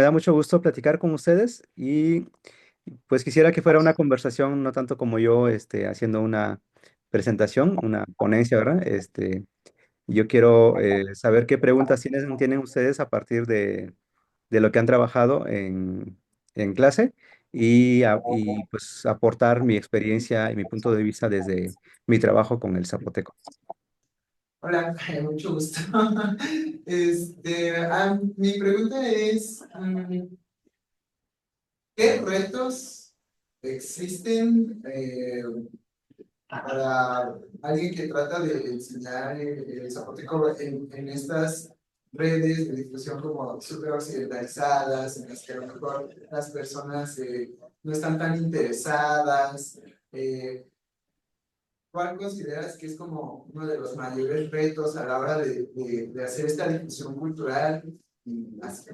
Me da mucho gusto platicar con ustedes y pues quisiera que fuera una conversación, no tanto como yo haciendo una presentación, una ponencia, ¿verdad? Yo quiero saber qué preguntas tienen ustedes a partir de lo que han trabajado en clase y pues aportar mi experiencia y mi punto de vista desde mi trabajo con el zapoteco. Hola, mucho gusto. Mi pregunta es, ¿qué retos existen para alguien que trata de enseñar el zapoteco en estas redes de difusión como súper occidentalizadas, en las que a lo mejor las personas no están tan interesadas? Eh, ¿Cuál consideras que es como uno de los mayores retos a la hora de hacer esta difusión cultural y así?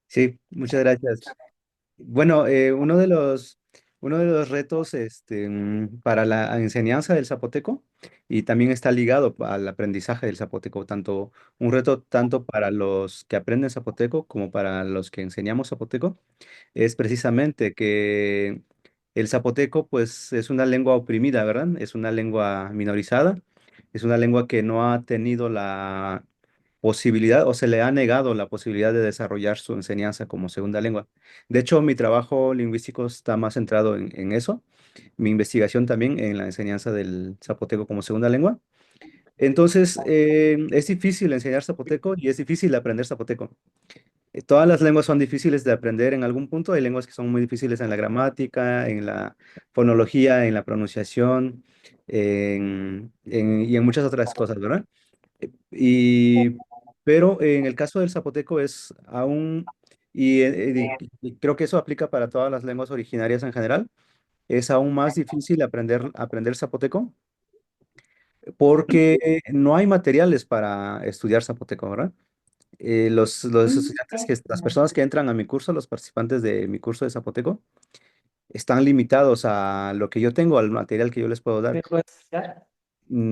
Sí, muchas gracias. Bueno, uno de los retos para la enseñanza del zapoteco y también está ligado al aprendizaje del zapoteco, un reto tanto para los que aprenden zapoteco como para los que enseñamos zapoteco, es precisamente que el zapoteco pues es una lengua oprimida, ¿verdad? Es una lengua minorizada, es una lengua que no ha tenido la posibilidad o se le ha negado la posibilidad de desarrollar su enseñanza como segunda lengua. De hecho, mi trabajo lingüístico está más centrado en eso, mi investigación también en la enseñanza del zapoteco como segunda lengua. Entonces, es difícil enseñar zapoteco y es difícil aprender zapoteco. Todas las lenguas son difíciles de aprender en algún punto. Hay lenguas que son muy difíciles en la gramática, en la fonología, en la pronunciación, y en muchas otras cosas, ¿verdad? Y, pero en el caso del zapoteco es aún, y creo que eso aplica para todas las lenguas originarias en general, es aún más difícil aprender zapoteco porque no hay materiales para estudiar zapoteco, ¿verdad? Los estudiantes, las personas que entran a mi curso, los participantes de mi curso de zapoteco, están limitados a lo que yo tengo, al material que yo les puedo dar. Mm,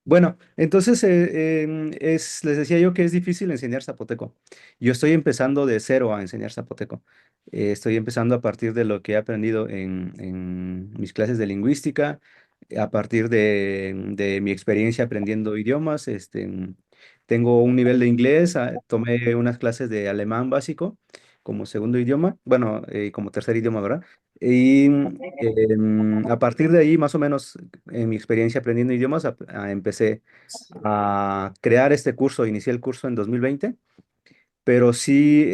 Bueno, entonces les decía yo que es difícil enseñar zapoteco. Yo estoy empezando de cero a enseñar zapoteco. Estoy empezando a partir de lo que he aprendido en mis clases de lingüística, a partir de mi experiencia aprendiendo idiomas. Tengo un nivel de inglés, tomé unas clases de alemán básico como segundo idioma, bueno, como tercer idioma, ¿verdad? Y a partir de ahí, más o menos, en mi experiencia aprendiendo idiomas, empecé a crear este curso. Inicié el curso en 2020, pero sí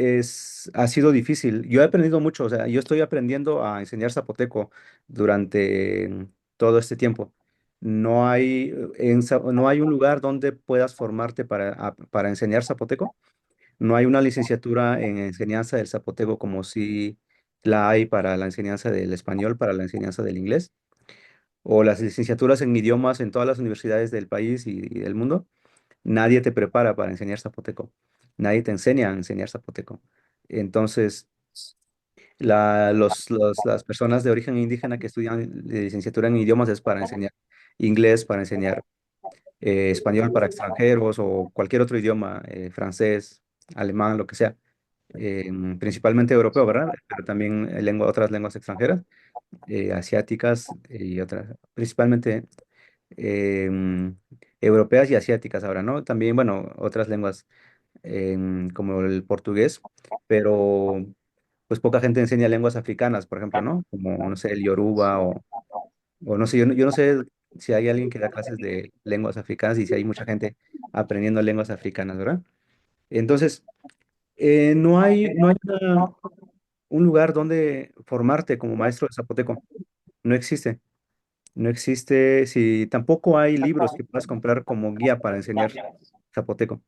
ha sido difícil. Yo he aprendido mucho, o sea, yo estoy aprendiendo a enseñar zapoteco durante todo este tiempo. No hay un lugar donde puedas formarte para enseñar zapoteco. No hay una licenciatura en enseñanza del zapoteco como si la hay para la enseñanza del español, para la enseñanza del inglés, o las licenciaturas en idiomas en todas las universidades del país y del mundo. Nadie te prepara para enseñar zapoteco. Nadie te enseña a enseñar zapoteco. Entonces, las personas de origen indígena que estudian licenciatura en idiomas es para enseñar inglés, para enseñar español para extranjeros o cualquier otro idioma, francés, alemán, lo que sea, principalmente europeo, ¿verdad? Pero también otras lenguas extranjeras, asiáticas y otras, principalmente em, europeas y asiáticas ahora, ¿no? También, bueno, otras lenguas como el portugués, pero pues poca gente enseña lenguas africanas, por ejemplo, ¿no? Como, no sé, el yoruba o no sé, yo no sé si hay alguien que da clases de lenguas africanas y si hay mucha gente aprendiendo lenguas africanas, ¿verdad? Entonces, no hay un lugar donde formarte como maestro de zapoteco. No existe. No existe, si tampoco hay libros que puedas comprar como guía para enseñar zapoteco.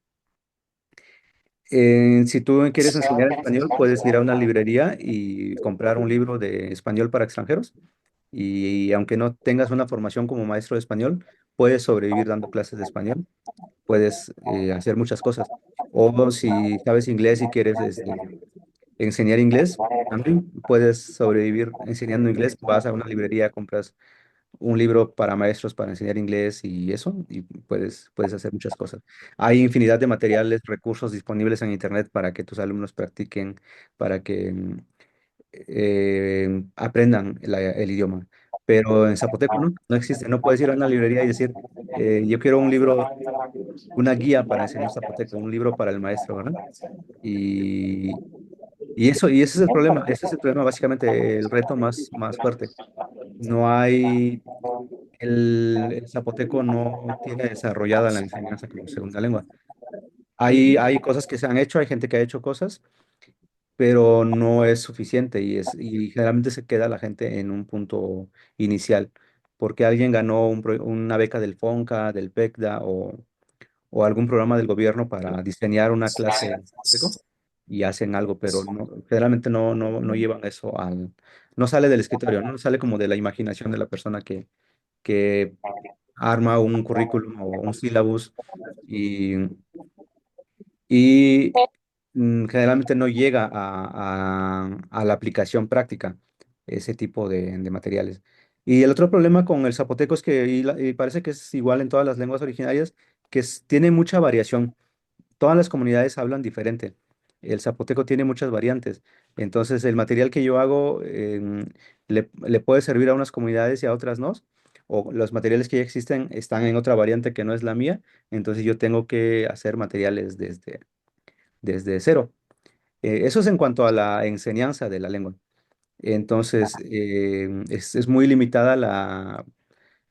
Si tú quieres enseñar español, puedes ir a una librería y comprar un libro de español para extranjeros. Y aunque no tengas una formación como maestro de español, puedes sobrevivir dando clases de español. Puedes hacer muchas cosas. O si sabes inglés y quieres enseñar inglés, también puedes sobrevivir enseñando inglés. Vas a una librería, compras un libro para maestros para enseñar inglés y eso, y puedes hacer muchas cosas. Hay infinidad de materiales, recursos disponibles en Internet para que tus alumnos practiquen, para que aprendan el idioma. Pero en zapoteco no existe. No puedes ir a una librería y decir, yo quiero un libro, una guía para enseñar zapoteco, un libro para el maestro, ¿verdad? Y, y ese es el problema, ese es el problema, básicamente el reto más fuerte. No hay, el zapoteco no tiene desarrollada la enseñanza como segunda lengua. Hay cosas que se han hecho, hay gente que ha hecho cosas, pero no es suficiente y generalmente se queda la gente en un punto inicial, porque alguien ganó una beca del FONCA, del PECDA o algún programa del gobierno para diseñar una clase en zapoteco y hacen algo, pero generalmente no llevan eso no sale del escritorio, no sale como de la imaginación de la persona que arma un currículum o un sílabus y, y generalmente no llega a la aplicación práctica ese tipo de materiales. Y el otro problema con el zapoteco es que, y parece que es igual en todas las lenguas originarias, que tiene mucha variación. Todas las comunidades hablan diferente. El zapoteco tiene muchas variantes. Entonces, el material que yo hago le puede servir a unas comunidades y a otras no. O los materiales que ya existen están en otra variante que no es la mía. Entonces, yo tengo que hacer materiales desde cero. Eso es en cuanto a la enseñanza de la lengua. Entonces, es muy limitada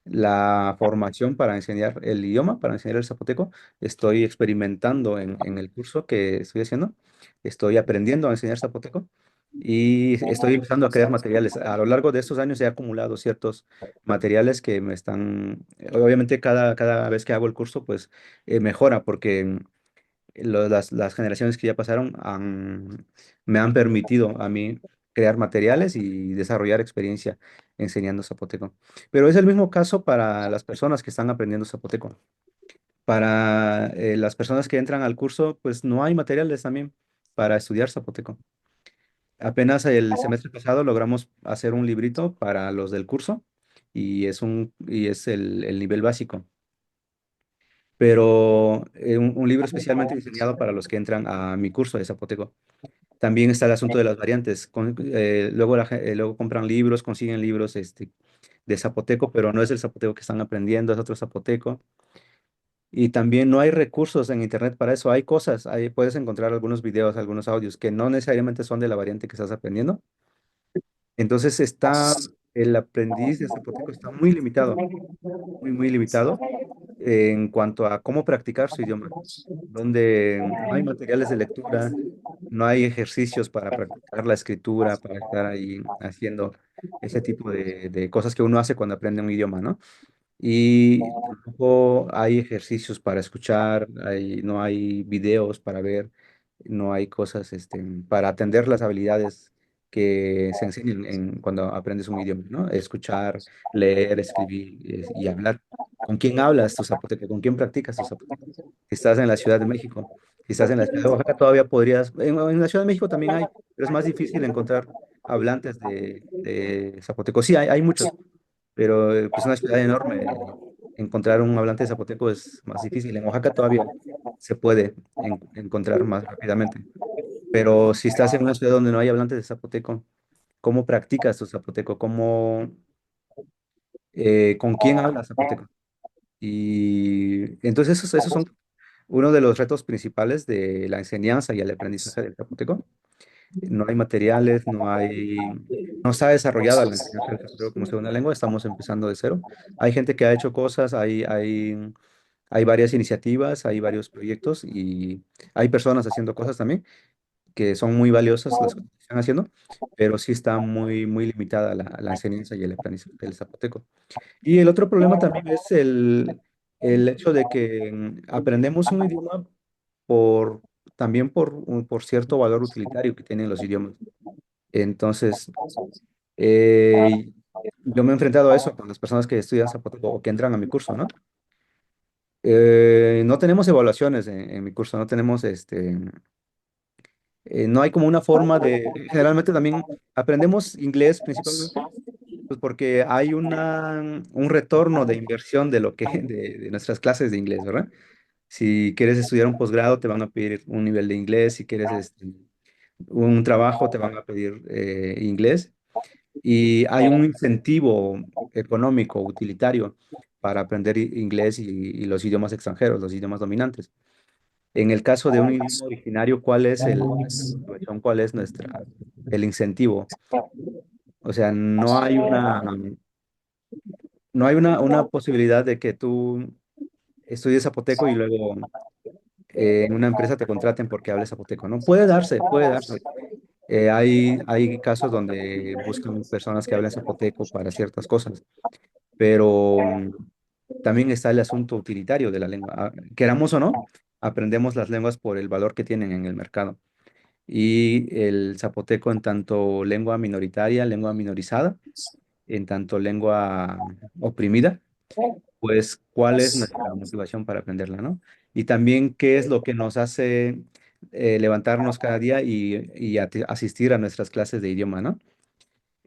la formación para enseñar el idioma, para enseñar el zapoteco. Estoy experimentando en el curso que estoy haciendo. Estoy aprendiendo a enseñar zapoteco y estoy empezando a crear materiales. A lo largo de estos años he acumulado ciertos materiales que me están, obviamente cada vez que hago el curso, pues mejora porque las generaciones que ya pasaron me han permitido a mí crear materiales y desarrollar experiencia enseñando zapoteco. Pero es el mismo caso para las personas que están aprendiendo zapoteco. Para las personas que entran al curso, pues no hay materiales también para estudiar zapoteco. Apenas el semestre pasado logramos hacer un librito para los del curso y es el nivel básico, pero un libro especialmente diseñado para los que entran a mi curso de zapoteco. También está el asunto de las variantes. Luego, luego compran libros, consiguen libros de zapoteco, pero no es el zapoteco que están aprendiendo, es otro zapoteco. Y también no hay recursos en internet para eso. Hay cosas, puedes encontrar algunos videos, algunos audios que no necesariamente son de la variante que estás aprendiendo. Entonces el aprendiz de zapoteco está muy limitado, muy limitado en cuanto a cómo practicar su idioma, donde no hay materiales de lectura, no hay ejercicios para practicar la escritura, para estar ahí haciendo ese tipo de cosas que uno hace cuando aprende un idioma, ¿no? Y tampoco hay ejercicios para escuchar, no hay videos para ver, no hay cosas para atender las habilidades que se enseñan cuando aprendes un idioma, ¿no? Escuchar, leer, escribir y hablar. ¿Con quién hablas tu zapoteco? ¿Con quién practicas tu zapoteco? Si estás en la Ciudad de México, si estás en la Ciudad de Oaxaca, todavía podrías, en la Ciudad de México también hay, pero es más difícil encontrar hablantes de zapoteco. Sí, hay muchos, pero pues una ciudad enorme, encontrar un hablante de zapoteco es más difícil. En Oaxaca todavía se puede encontrar más rápidamente, pero si estás en una ciudad donde no hay hablantes de zapoteco, ¿cómo practicas tu zapoteco? ¿Con quién hablas zapoteco? Y entonces esos son uno de los retos principales de la enseñanza y el aprendizaje del zapoteco. No hay materiales, no está desarrollada la enseñanza del zapoteco como segunda lengua, estamos empezando de cero. Hay gente que ha hecho cosas, hay varias iniciativas, hay varios proyectos y hay personas haciendo cosas también que son muy valiosas las cosas que están haciendo, pero sí está muy limitada la enseñanza y el aprendizaje del zapoteco. Y el otro problema también es el hecho de que aprendemos un idioma por, también por cierto valor utilitario que tienen los idiomas. Entonces, eh, yo me he enfrentado a eso con las personas que estudian zapoteco o que entran a mi curso, ¿no? No tenemos evaluaciones en mi curso, no tenemos no hay como una forma generalmente también aprendemos inglés principalmente Pues porque hay un retorno de inversión de lo que, de nuestras clases de inglés, ¿verdad? Si quieres estudiar un posgrado, te van a pedir un nivel de inglés. Si quieres un trabajo, te van a pedir inglés. Y hay un incentivo económico, utilitario, para aprender inglés y los idiomas extranjeros, los idiomas dominantes. En el caso de un idioma originario, ¿cuál es la motivación? ¿Cuál es el incentivo? O sea, no hay una posibilidad de que tú estudies zapoteco y luego en una empresa te contraten porque hables zapoteco, ¿no? Puede darse, puede darse. Hay casos donde buscan personas que hablen zapoteco para ciertas cosas, pero también está el asunto utilitario de la lengua. Queramos o no, aprendemos las lenguas por el valor que tienen en el mercado. Y el zapoteco en tanto lengua minoritaria, lengua minorizada, en tanto lengua oprimida, pues cuál es nuestra motivación para aprenderla, ¿no? Y también qué es lo que nos hace levantarnos cada día y asistir a nuestras clases de idioma, ¿no?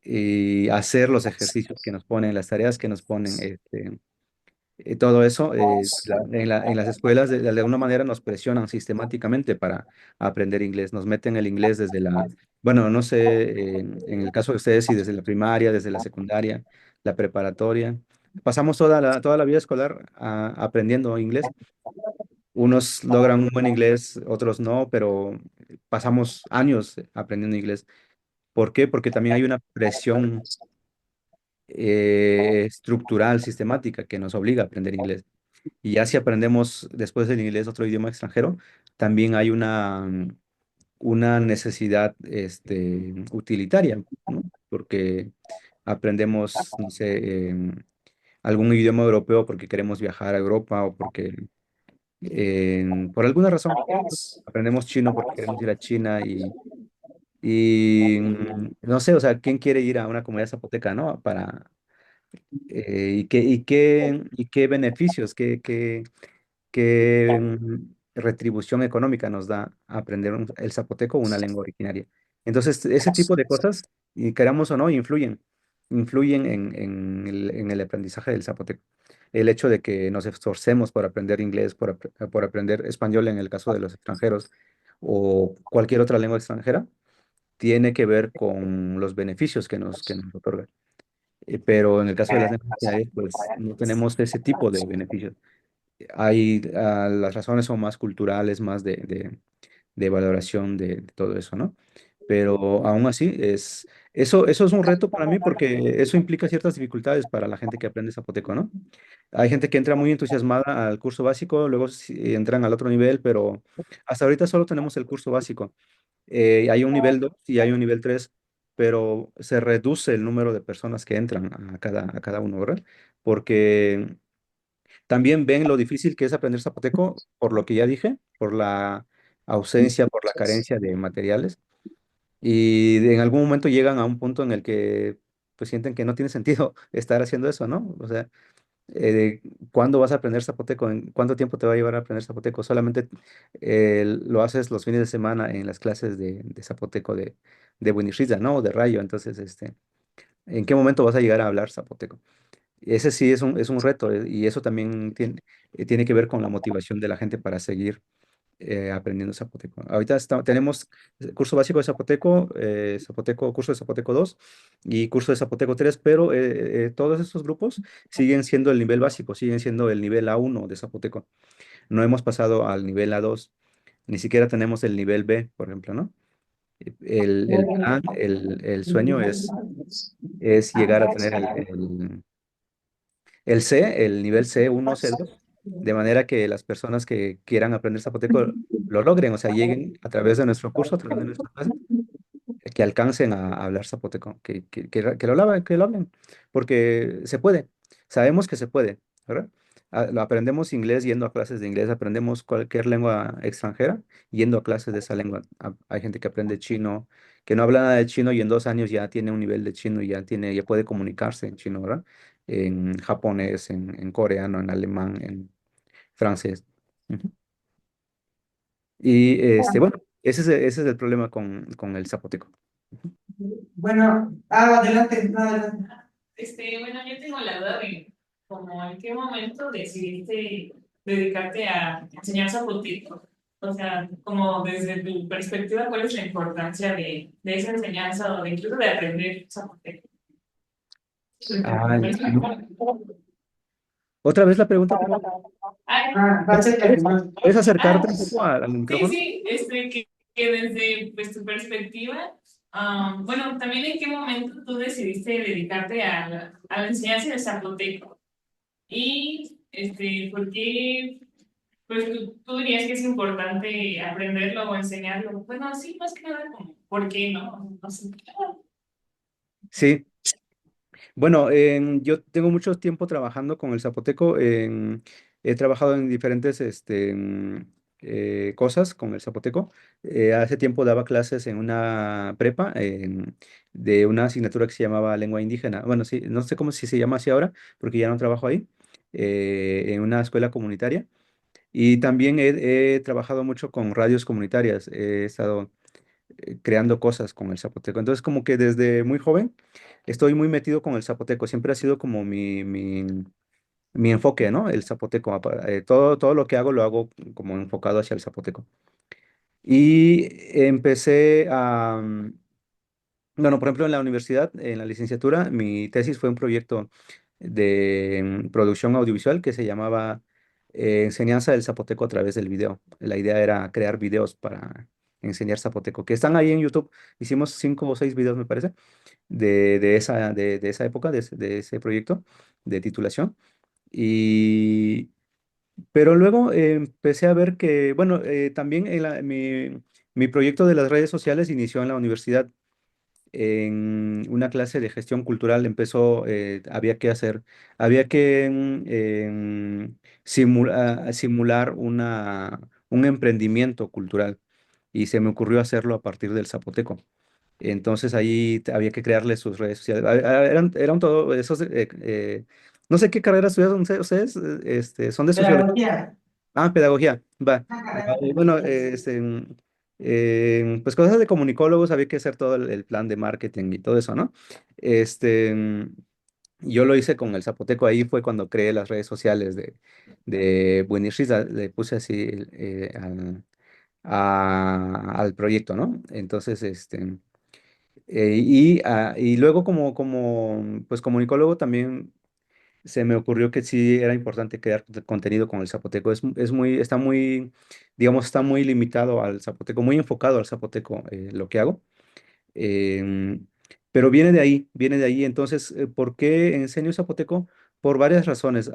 Y hacer los ejercicios que nos ponen, las tareas que nos ponen, todo eso, en las escuelas de alguna manera nos presionan sistemáticamente para aprender inglés, nos meten el inglés desde bueno, no sé, en el caso de ustedes, si desde la primaria, desde la secundaria, la preparatoria, pasamos toda la vida escolar aprendiendo inglés. Unos logran un buen inglés, otros no, pero pasamos años aprendiendo inglés. ¿Por qué? Porque también hay una presión estructural, sistemática, que nos obliga a aprender inglés. Y ya si aprendemos después del inglés otro idioma extranjero, también hay una necesidad utilitaria, ¿no? Porque aprendemos, no sé, algún idioma europeo porque queremos viajar a Europa o porque, por alguna razón, aprendemos chino porque queremos ir a China y no sé, o sea, ¿quién quiere ir a una comunidad zapoteca, ¿no? ¿Y qué beneficios, qué retribución económica nos da aprender el zapoteco, una lengua originaria? Entonces, ese tipo de cosas, y queramos o no, influyen en el aprendizaje del zapoteco. El hecho de que nos esforcemos por aprender inglés, por aprender español en el caso de los extranjeros o cualquier otra lengua extranjera, tiene que ver con los beneficios que nos otorga. Pero en el caso de las lenguas originarias, pues no tenemos ese tipo de beneficios. Las razones son más culturales, más de valoración de todo eso, ¿no? Pero aún así, eso es un reto para mí porque eso implica ciertas dificultades para la gente que aprende zapoteco, ¿no? Hay gente que entra muy entusiasmada al curso básico, luego sí entran al otro nivel, pero hasta ahorita solo tenemos el curso básico. Hay un nivel 2 y hay un nivel 3, pero se reduce el número de personas que entran a cada uno, ¿verdad? Porque también ven lo difícil que es aprender zapoteco, por lo que ya dije, por la ausencia, por la carencia de materiales, y en algún momento llegan a un punto en el que pues sienten que no tiene sentido estar haciendo eso, ¿no? O sea, eh, ¿cuándo vas a aprender zapoteco? ¿En cuánto tiempo te va a llevar a aprender zapoteco? Solamente lo haces los fines de semana en las clases de zapoteco de Buenirriza, ¿no? O de Rayo. Entonces, ¿en qué momento vas a llegar a hablar zapoteco? Ese sí es un reto, y eso también tiene que ver con la motivación de la gente para seguir aprendiendo zapoteco. Ahorita tenemos curso básico de zapoteco, curso de zapoteco 2 y curso de zapoteco 3, pero todos estos grupos siguen siendo el nivel básico, siguen siendo el nivel A1 de zapoteco. No hemos pasado al nivel A2, ni siquiera tenemos el nivel B, por ejemplo, ¿no? El plan, el sueño es llegar a tener el C, el nivel C1, C2, de manera que las personas que quieran aprender zapoteco lo logren, o sea, lleguen a través de nuestro curso, a través de nuestra clase, que alcancen a hablar zapoteco, que lo hablen, porque se puede, sabemos que se puede, ¿verdad? Lo aprendemos inglés yendo a clases de inglés, aprendemos cualquier lengua extranjera yendo a clases de esa lengua. Hay gente que aprende chino, que no habla nada de chino y en 2 años ya tiene un nivel de chino y ya puede comunicarse en chino, ¿verdad? En japonés, en coreano, en alemán, en francés. Ujú. Y bueno, ese es el problema con el zapoteco. Bueno, adelante, no, adelante. Bueno, yo tengo la duda de como en qué momento decidiste dedicarte a enseñar zapoteco. O sea, como desde tu perspectiva, ¿cuál es la importancia de esa enseñanza o de incluso de aprender zapoteco? Desde tu Ah, perspectiva. otra vez la pregunta, por favor. Ay, ¿Puedes, puedes ah, acercarte un poco al sí, micrófono? sí, que desde pues, tu perspectiva, bueno, también en qué momento tú decidiste dedicarte a la enseñanza del zapoteco y por qué pues tú dirías que es importante aprenderlo o enseñarlo. Bueno, sí, más que nada como, ¿por qué no? No sé. Sí. Bueno, yo tengo mucho tiempo trabajando con el zapoteco. He trabajado en diferentes cosas con el zapoteco. Hace tiempo daba clases en una prepa de una asignatura que se llamaba lengua indígena. Bueno, sí, no sé cómo si se llama así ahora, porque ya no trabajo ahí, en una escuela comunitaria. Y también he trabajado mucho con radios comunitarias. He estado creando cosas con el zapoteco. Entonces, como que desde muy joven estoy muy metido con el zapoteco. Siempre ha sido como mi enfoque, ¿no? El zapoteco. Todo lo que hago lo hago como enfocado hacia el zapoteco. Y empecé bueno, por ejemplo, en la universidad, en la licenciatura, mi tesis fue un proyecto de producción audiovisual que se llamaba Enseñanza del Zapoteco a través del video. La idea era crear videos para enseñar zapoteco, que están ahí en YouTube. Hicimos 5 o 6 videos, me parece, de esa época, de ese proyecto de titulación. Y, pero luego empecé a ver que, bueno, también mi proyecto de las redes sociales inició en la universidad en una clase de gestión cultural empezó, había que simular un emprendimiento cultural y se me ocurrió hacerlo a partir del zapoteco. Entonces ahí había que crearle sus redes sociales. Eran todo esos, no sé qué carrera estudiaron ustedes, son de sociología. Pedagogía. Ah, pedagogía, va. Bueno, pues cosas de comunicólogos, había que hacer todo el plan de marketing y todo eso, ¿no? Este, mm, yo lo hice con el Zapoteco, ahí fue cuando creé las redes sociales de Buenirris, le puse así al proyecto, ¿no? Entonces, y luego como pues comunicólogo también se me ocurrió que sí era importante crear contenido con el zapoteco. Está muy, digamos, está muy limitado al zapoteco, muy enfocado al zapoteco lo que hago. Em, pero viene de ahí. Entonces, ¿por qué enseño zapoteco? Por varias razones.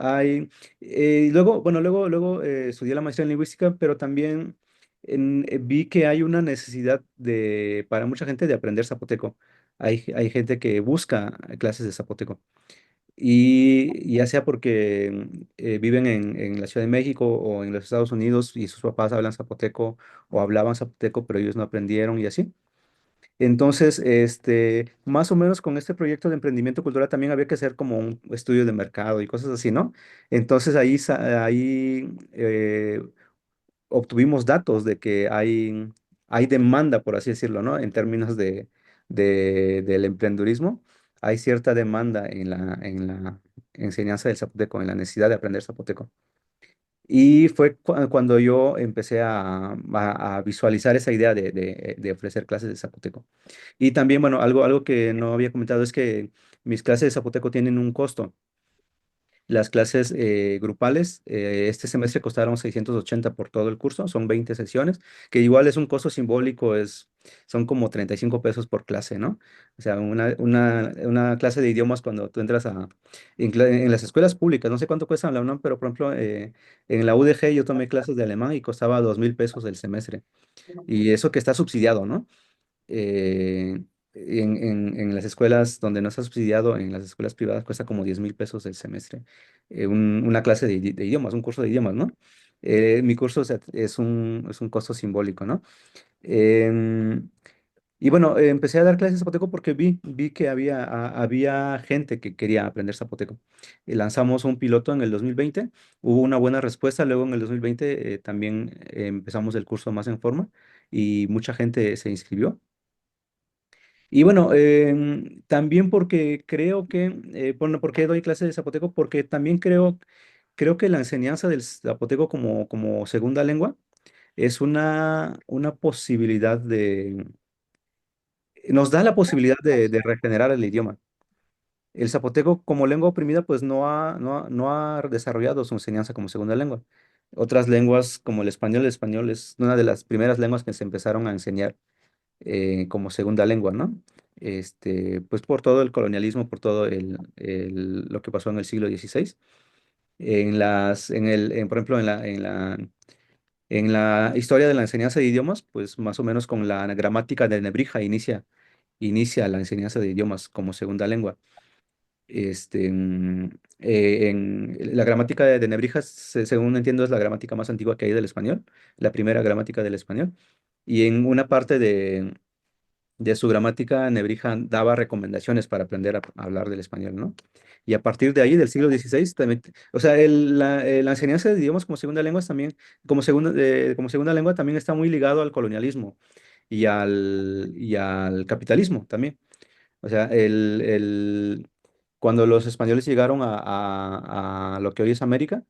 Luego estudié la maestría en lingüística, pero también vi que hay una necesidad para mucha gente de aprender zapoteco. Hay gente que busca clases de zapoteco. Y ya sea porque viven en la Ciudad de México o en los Estados Unidos y sus papás hablan zapoteco o hablaban zapoteco, pero ellos no aprendieron y así. Entonces, más o menos con este proyecto de emprendimiento cultural también había que hacer como un estudio de mercado y cosas así, ¿no? Entonces ahí obtuvimos datos de que hay demanda, por así decirlo, ¿no? En términos del emprendurismo, hay cierta demanda en la enseñanza del zapoteco, en la necesidad de aprender zapoteco. Y fue cuando yo empecé a visualizar esa idea de ofrecer clases de zapoteco. Y también, bueno, algo que no había comentado es que mis clases de zapoteco tienen un costo. Las clases grupales este semestre costaron 680 por todo el curso, son 20 sesiones, que igual es un costo simbólico, son como 35 pesos por clase, ¿no? O sea, una clase de idiomas cuando tú entras en las escuelas públicas, no sé cuánto cuesta en la UNAM, pero por ejemplo, en la UDG yo tomé clases de alemán y costaba 2.000 pesos el semestre. Y eso que está subsidiado, ¿no? eh, en las escuelas donde no está subsidiado, en las escuelas privadas cuesta como 10.000 pesos el semestre. Una clase de idiomas, un curso de idiomas, ¿no? Mi curso, o sea, es un costo simbólico, ¿no? Em, y bueno, empecé a dar clases de zapoteco porque vi que había gente que quería aprender zapoteco. Lanzamos un piloto en el 2020, hubo una buena respuesta, luego en el 2020 también empezamos el curso más en forma y mucha gente se inscribió. Y bueno, también porque creo que, bueno, ¿por qué doy clases de zapoteco? Porque también creo que la enseñanza del zapoteco como segunda lengua es una posibilidad nos da la posibilidad de regenerar el idioma. El zapoteco como lengua oprimida pues no ha desarrollado su enseñanza como segunda lengua. Otras lenguas como el español es una de las primeras lenguas que se empezaron a enseñar como segunda lengua, ¿no? Pues por todo el colonialismo, por todo lo que pasó en el siglo XVI. Por ejemplo, en la historia de la enseñanza de idiomas, pues más o menos con la gramática de Nebrija inicia la enseñanza de idiomas como segunda lengua. La gramática de Nebrija, según entiendo, es la gramática más antigua que hay del español, la primera gramática del español. Y en una parte de su gramática, Nebrija daba recomendaciones para aprender a hablar del español, ¿no? Y a partir de ahí, del siglo XVI, también, o sea, la enseñanza de idiomas como segunda lengua también, como segunda lengua también está muy ligado al colonialismo y al capitalismo también. O sea, cuando los españoles llegaron a lo que hoy es América,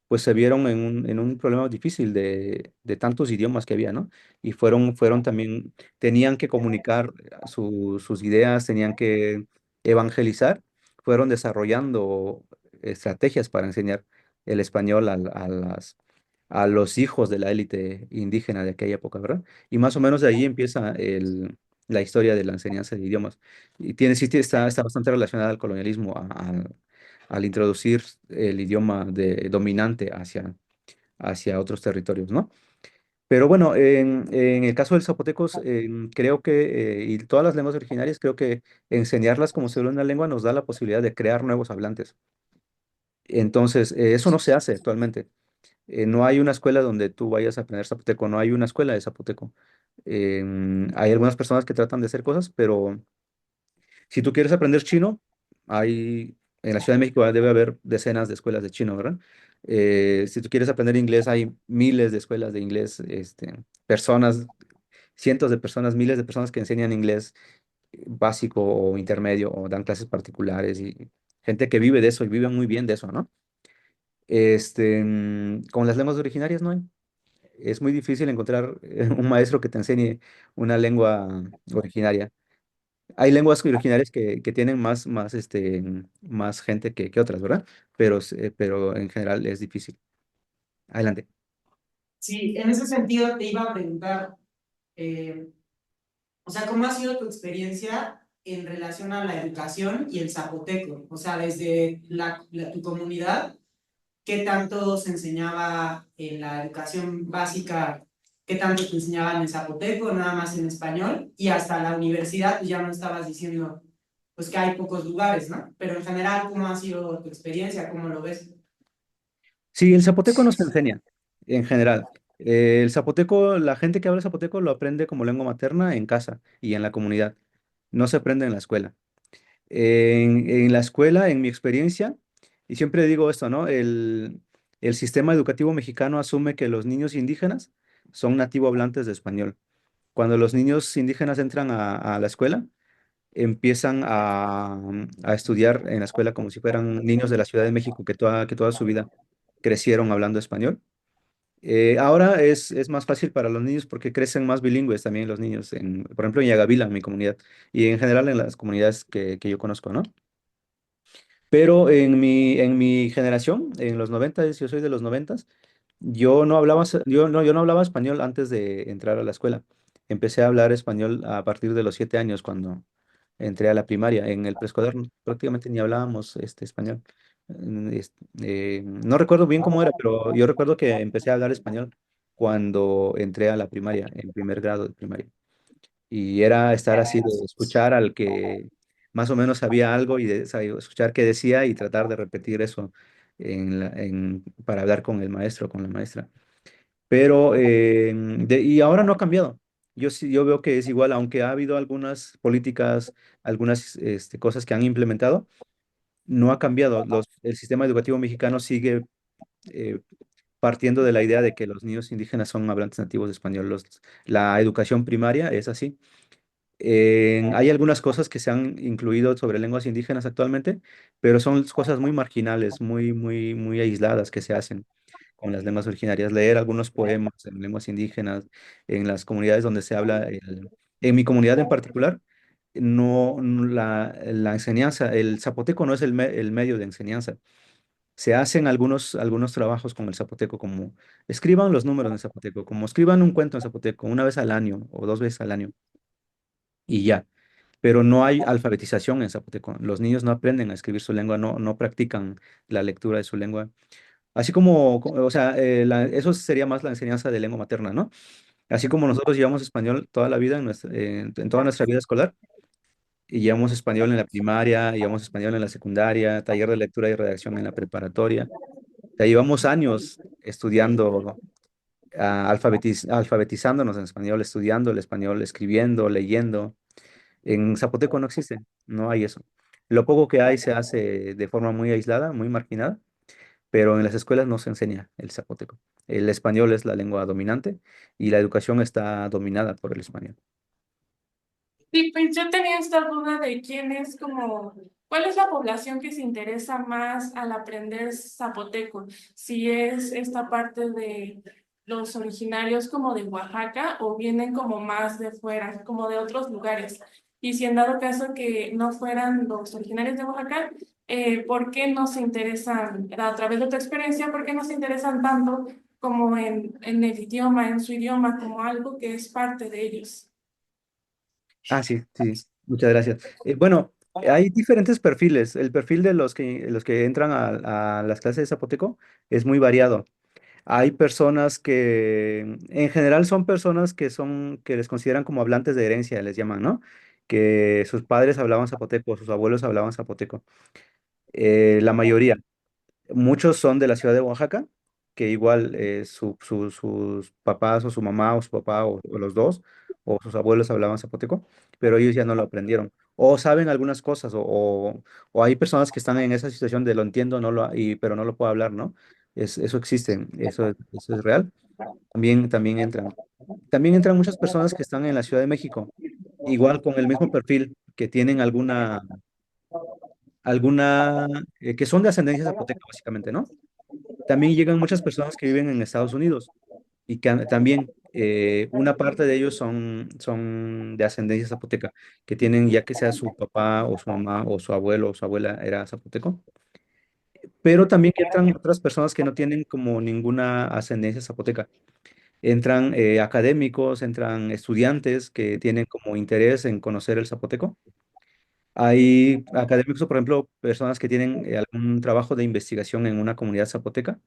pues se vieron en un problema difícil de tantos idiomas que había, ¿no? Y fueron también, tenían que comunicar sus ideas, tenían que evangelizar, fueron desarrollando estrategias para enseñar el español a los hijos de la élite indígena de aquella época, ¿verdad? Y más o menos de ahí empieza la historia de la enseñanza de idiomas. Y está bastante relacionada al colonialismo, al introducir el idioma dominante hacia otros territorios, ¿no? Pero bueno, en el caso del zapotecos, creo que, y todas las lenguas originarias, creo que enseñarlas como segunda lengua nos da la posibilidad de crear nuevos hablantes. Entonces, eso no se hace actualmente. No hay una escuela donde tú vayas a aprender zapoteco, no hay una escuela de zapoteco. Hay algunas personas que tratan de hacer cosas, pero si tú quieres aprender chino, en la Ciudad de México debe haber decenas de escuelas de chino, ¿verdad? Si tú quieres aprender inglés, hay miles de escuelas de inglés, personas, cientos de personas, miles de personas que enseñan inglés básico o intermedio o dan clases particulares y gente que vive de eso y vive muy bien de eso, ¿no? Con las lenguas originarias no hay. Es muy difícil encontrar un maestro que te enseñe una lengua originaria. Hay lenguas originarias que tienen más gente que otras, ¿verdad? Pero en general es difícil. Adelante. Sí, en ese sentido te iba a preguntar, eh, o sea, ¿cómo ha sido tu experiencia en relación a la educación y el zapoteco? O sea, desde tu comunidad, ¿qué tanto se enseñaba en la educación básica? ¿Qué tanto te enseñaban en zapoteco, nada más en español? Y hasta la universidad, pues ya no estabas diciendo, pues que hay pocos lugares, ¿no? Pero en general, ¿cómo ha sido tu experiencia? ¿Cómo lo ves? Sí, el zapoteco no se enseña en general. El zapoteco, la gente que habla zapoteco lo aprende como lengua materna en casa y en la comunidad. No se aprende en la escuela. En la escuela, en mi experiencia, y siempre digo esto, ¿no? El sistema educativo mexicano asume que los niños indígenas son nativo hablantes de español. Cuando los niños indígenas entran a la escuela, empiezan a estudiar en la escuela como si fueran niños de la Ciudad de México que toda su vida crecieron hablando español. Ahora es más fácil para los niños porque crecen más bilingües también los niños, por ejemplo, en Yagavila, en mi comunidad, y en general en las comunidades que yo conozco, ¿no? Pero en mi generación, en los 90, yo soy de los 90, yo no hablaba español antes de entrar a la escuela. Empecé a hablar español a partir de los 7 años, cuando entré a la primaria. En el preescolar prácticamente ni hablábamos español. No recuerdo bien cómo era, pero yo recuerdo que empecé a hablar español cuando entré a la primaria, en primer grado de primaria. Y era estar así de escuchar al que más o menos sabía algo y escuchar qué decía y tratar de repetir eso para hablar con el maestro, con la maestra. Pero, y ahora no ha cambiado. Yo veo que es igual, aunque ha habido algunas políticas, algunas cosas que han implementado, no ha cambiado. El sistema educativo mexicano sigue eh, partiendo de la idea de que los niños indígenas son hablantes nativos de español. La educación primaria es así. Hay algunas cosas que se han incluido sobre lenguas indígenas actualmente, pero son cosas muy marginales, muy aisladas que se hacen con las lenguas originarias. Leer algunos poemas en lenguas indígenas, en las comunidades donde se habla, en mi comunidad en particular, la enseñanza, el zapoteco no es el medio de enseñanza. Se hacen algunos trabajos con el zapoteco, como escriban los números en zapoteco, como escriban un cuento en zapoteco una vez al año o dos veces al año y ya. Pero no hay alfabetización en zapoteco. Los niños no aprenden a escribir su lengua, no practican la lectura de su lengua. Así como, o sea, eso sería más la enseñanza de lengua materna, ¿no? Así como nosotros llevamos español toda la vida, en toda nuestra vida escolar, y llevamos español en la primaria, llevamos español en la secundaria, taller de lectura y redacción en la preparatoria. O sea, llevamos años estudiando, alfabetizándonos en español, estudiando el español, escribiendo, leyendo. En Zapoteco no existe, no hay eso. Lo poco que hay se hace de forma muy aislada, muy marginada, pero en las escuelas no se enseña el zapoteco. El español es la lengua dominante y la educación está dominada por el español. Sí, pues yo tenía esta duda de quién es como, cuál es la población que se interesa más al aprender zapoteco, si es esta parte de los originarios como de Oaxaca o vienen como más de fuera, como de otros lugares. Y si en dado caso que no fueran los originarios de Oaxaca, ¿por qué no se interesan, a través de tu experiencia, por qué no se interesan tanto como en el idioma, en su idioma, como algo que es parte de ellos? Ah, sí, sí, muchas gracias. Bueno, hay diferentes perfiles. El perfil de los que entran a las clases de zapoteco es muy variado. Hay personas que, en general, son personas que les consideran como hablantes de herencia, les llaman, ¿no? Que sus padres hablaban zapoteco, sus abuelos hablaban zapoteco. La mayoría. Muchos son de la ciudad de Oaxaca, que igual sus papás o su mamá o su papá o los dos o sus abuelos hablaban zapoteco, pero ellos ya no lo aprendieron. O saben algunas cosas, o hay personas que están en esa situación de lo entiendo, pero no lo puedo hablar, ¿no? Eso existe, eso es real. También entran. También entran muchas personas que están en la Ciudad de México, igual con el mismo perfil, que tienen que son de ascendencia zapoteca, básicamente, ¿no? También llegan muchas personas que viven en Estados Unidos y que también una parte de ellos son de ascendencia zapoteca, que tienen ya que sea su papá o su mamá o su abuelo o su abuela era zapoteco, pero también entran otras personas que no tienen como ninguna ascendencia zapoteca. Entran académicos, entran estudiantes que tienen como interés en conocer el zapoteco. Hay académicos, por ejemplo, personas que tienen algún trabajo de investigación en una comunidad zapoteca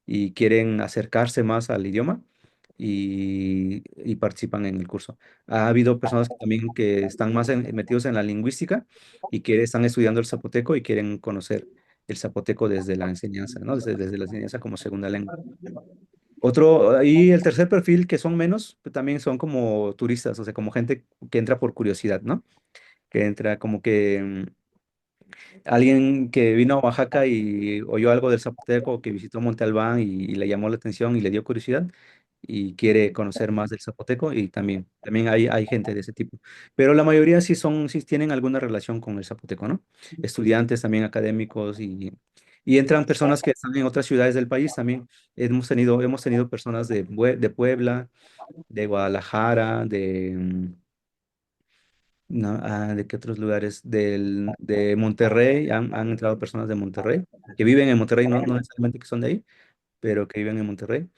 y quieren acercarse más al idioma y participan en el curso. Ha habido personas que también que están más metidos en la lingüística y que están estudiando el zapoteco y quieren conocer el zapoteco desde la enseñanza, ¿no? Desde la enseñanza como segunda lengua. Y el tercer perfil, que son menos, pues, también son como turistas, o sea, como gente que entra por curiosidad, ¿no? Que entra como que alguien que vino a Oaxaca y oyó algo del zapoteco, que visitó Monte Albán y le llamó la atención y le dio curiosidad y quiere conocer más del zapoteco y también hay gente de ese tipo. Pero la mayoría sí tienen alguna relación con el zapoteco, ¿no? Estudiantes también académicos y entran personas que están en otras ciudades del país también. Hemos tenido personas de Puebla, de Guadalajara, no, ¿de qué otros lugares? De Monterrey, han entrado personas de Monterrey, que viven en Monterrey, no necesariamente que son de ahí, pero que viven en Monterrey.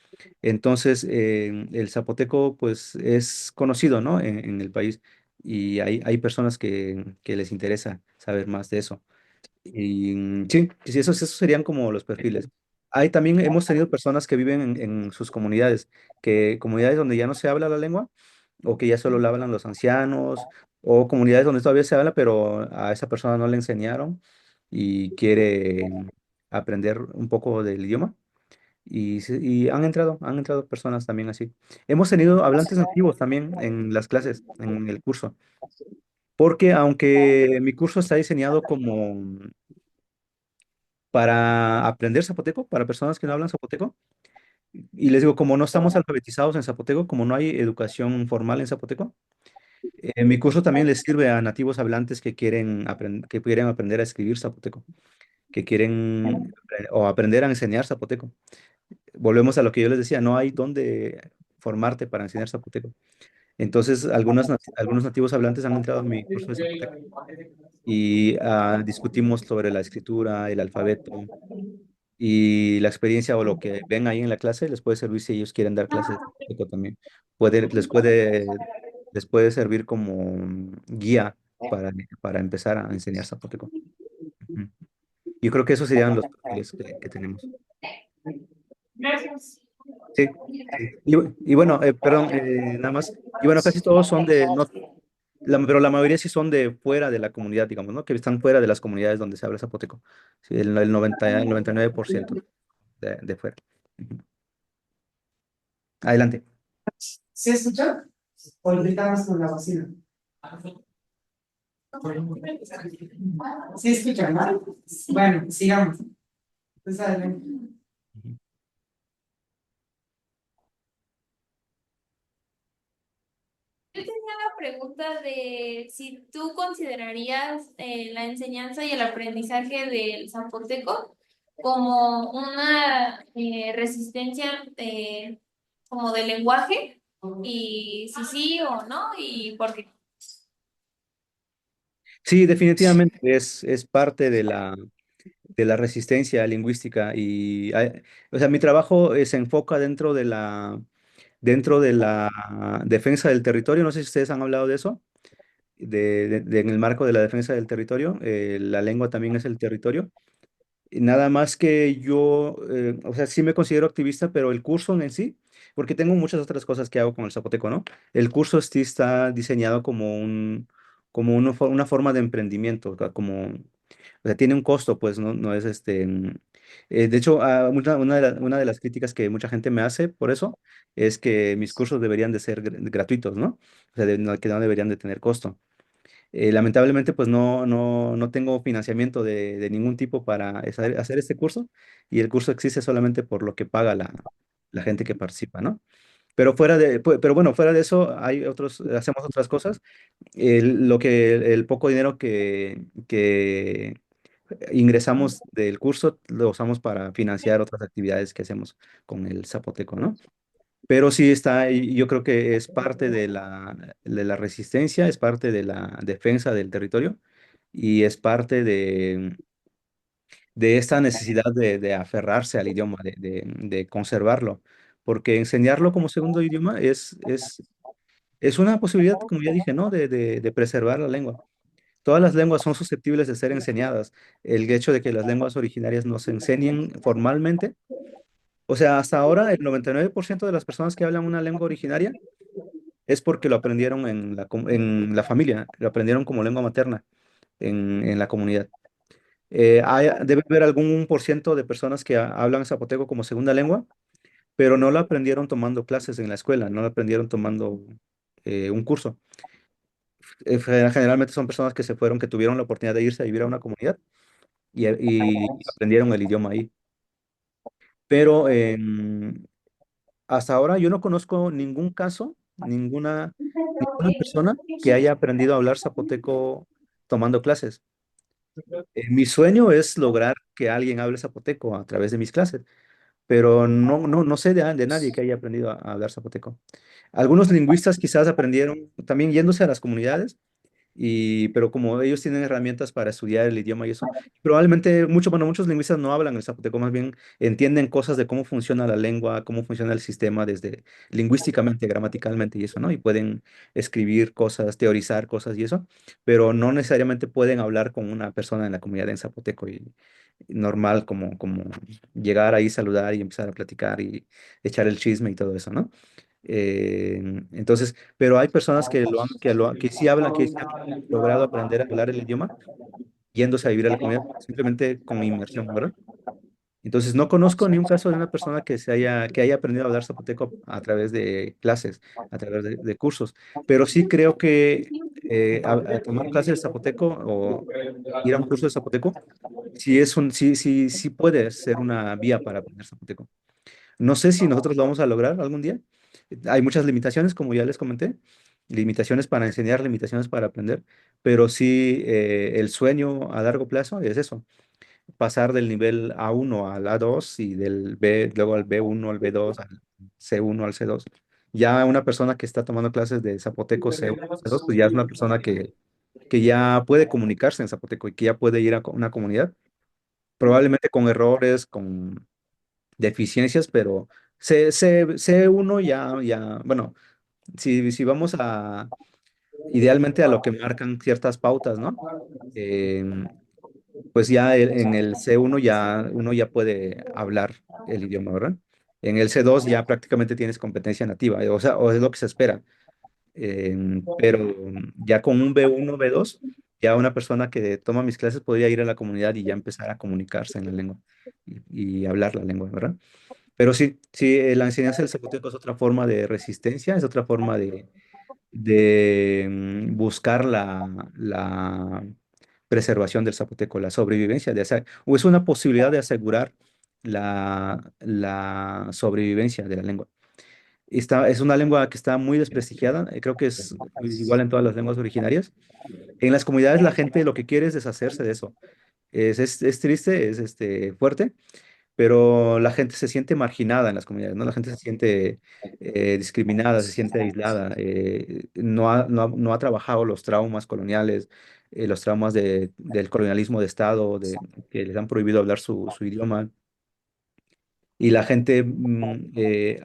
Entonces, el zapoteco, pues, es conocido, ¿no? En el país, y hay personas que les interesa saber más de eso. Y sí, esos serían como los perfiles. También hemos tenido personas que viven en sus comunidades, comunidades donde ya no se habla la lengua, o que ya solo la hablan los ancianos, o comunidades donde todavía se habla, pero a esa persona no le enseñaron y quiere aprender un poco del idioma. Y han entrado personas también así. Hemos tenido hablantes nativos también en las clases, en el curso, porque aunque mi curso está diseñado como para aprender zapoteco, para personas que no hablan zapoteco. Y les digo, como no estamos alfabetizados en zapoteco, como no hay educación formal en zapoteco, Mi curso también les sirve a nativos hablantes que quieren aprender a escribir zapoteco, que quieren o aprender a enseñar zapoteco. Volvemos a lo que yo les decía, no hay dónde formarte para enseñar zapoteco. Entonces, algunos nativos hablantes han entrado a mi curso de zapoteco y discutimos sobre la escritura, el alfabeto y la experiencia o lo que ven ahí en la clase les puede servir si ellos quieren dar clases de zapoteco también. Puede, les puede servir como guía para empezar a enseñar zapoteco. Ujú. Yo creo que esos serían los perfiles que tenemos. Gracias. Sí, sí. Y bueno, perdón, nada más. Y bueno, casi todos son no, pero la mayoría sí son de fuera de la comunidad, digamos, ¿no? Que están fuera de las comunidades donde se habla zapoteco. Sí, el 99% de fuera. Ujú. Adelante. ¿Sí escuchan? ¿O ahorita más con la bocina? ¿Sí escuchan, no? Bueno, sigamos. Pues adelante. Ujú. Yo tenía una pregunta de si tú considerarías la enseñanza y el aprendizaje del zapoteco como una resistencia como de lenguaje, y si sí o no, y por qué. Sí, definitivamente es parte de la resistencia lingüística o sea, mi trabajo se enfoca dentro de la defensa del territorio. No sé si ustedes han hablado de eso, en el marco de la defensa del territorio. La lengua también es el territorio. Y nada más que yo, o sea, sí me considero activista, pero el curso en sí, porque tengo muchas otras cosas que hago con el zapoteco, ¿no? El curso sí está diseñado como una forma de emprendimiento, o sea, o sea, tiene un costo, pues, ¿no? No es de hecho, una de las críticas que mucha gente me hace por eso es que mis cursos deberían de ser gratuitos, ¿no? O sea, que no deberían de tener costo. Lamentablemente, pues no tengo financiamiento de ningún tipo para hacer este curso y el curso existe solamente por lo que paga la gente que participa, ¿no? Pero bueno, fuera de eso, hacemos otras cosas. El poco dinero que ingresamos del curso lo usamos para financiar otras actividades que hacemos con el Zapoteco, ¿no? Pero sí está, y yo creo que es parte de la resistencia, es parte de la defensa del territorio y es parte de esta necesidad de aferrarse al idioma, de conservarlo, porque enseñarlo como segundo idioma es una posibilidad, como ya dije, ¿no? De preservar la lengua. Todas las lenguas son susceptibles de ser enseñadas. El hecho de que las lenguas originarias no se enseñen formalmente, o sea, hasta ahora el 99% de las personas que hablan una lengua originaria es porque lo aprendieron en la familia, lo aprendieron como lengua materna en la comunidad. Debe haber algún 1% de personas que hablan zapoteco como segunda lengua, pero no lo aprendieron tomando clases en la escuela, no lo aprendieron tomando un curso. Generalmente son personas que se fueron, que tuvieron la oportunidad de irse a vivir a una comunidad y aprendieron el idioma ahí. Pero hasta ahora yo no conozco ningún caso, ninguna persona que haya aprendido a hablar zapoteco tomando clases. Mi sueño es lograr que alguien hable zapoteco a través de mis clases, pero no sé de nadie que haya aprendido a hablar zapoteco. Algunos lingüistas quizás aprendieron también yéndose a las comunidades pero como ellos tienen herramientas para estudiar el idioma y eso, probablemente muchos lingüistas no hablan el zapoteco, más bien entienden cosas de cómo funciona la lengua, cómo funciona el sistema desde lingüísticamente, gramaticalmente y eso, ¿no? Y pueden escribir cosas, teorizar cosas y eso, pero no necesariamente pueden hablar con una persona en la comunidad en zapoteco y normal como llegar ahí, saludar y empezar a platicar y echar el chisme y todo eso, ¿no? Entonces, pero hay personas que sí han logrado aprender a hablar el idioma yéndose a vivir a la comunidad, simplemente con inmersión, ¿verdad? Entonces, no conozco ni un caso de una persona que haya aprendido a hablar zapoteco a través de clases, a través de cursos, pero sí creo que a tomar clases de zapoteco o ir a un curso de zapoteco, sí puede ser una vía para aprender zapoteco. No sé si nosotros lo vamos a lograr algún día. Hay muchas limitaciones, como ya les comenté, limitaciones para enseñar, limitaciones para aprender, pero sí el sueño a largo plazo es eso, pasar del nivel A1 al A2 y del B, luego al B1, al B2, al C1, al C2. Ya una persona que está tomando clases de zapoteco C1, C2, pues ya es una persona que ya puede comunicarse en zapoteco y que ya puede ir a una comunidad, probablemente con errores, con deficiencias, pero C1 bueno, si vamos idealmente a lo que marcan ciertas pautas, ¿no? Em, pues ya en el C1 ya uno ya puede hablar el idioma, ¿verdad? En el C2 ya prácticamente tienes competencia nativa, o sea, o es lo que se espera. Pero ya con un B1, B2, ya una persona que toma mis clases podría ir a la comunidad y ya empezar a comunicarse en la lengua y hablar la lengua, ¿verdad? Pero sí, sí, la enseñanza del zapoteco es otra forma de resistencia, es otra forma de buscar la preservación del zapoteco, la sobrevivencia, o es una posibilidad de asegurar la sobrevivencia de la lengua. Es una lengua que está muy desprestigiada, creo que es igual en todas las lenguas originarias. En las comunidades la gente lo que quiere es deshacerse de eso. Es triste, es fuerte, pero la gente se siente marginada en las comunidades, ¿no? La gente se siente discriminada, se siente aislada, no ha trabajado los traumas coloniales, los traumas del colonialismo de Estado, que les han prohibido hablar su idioma. Y la gente,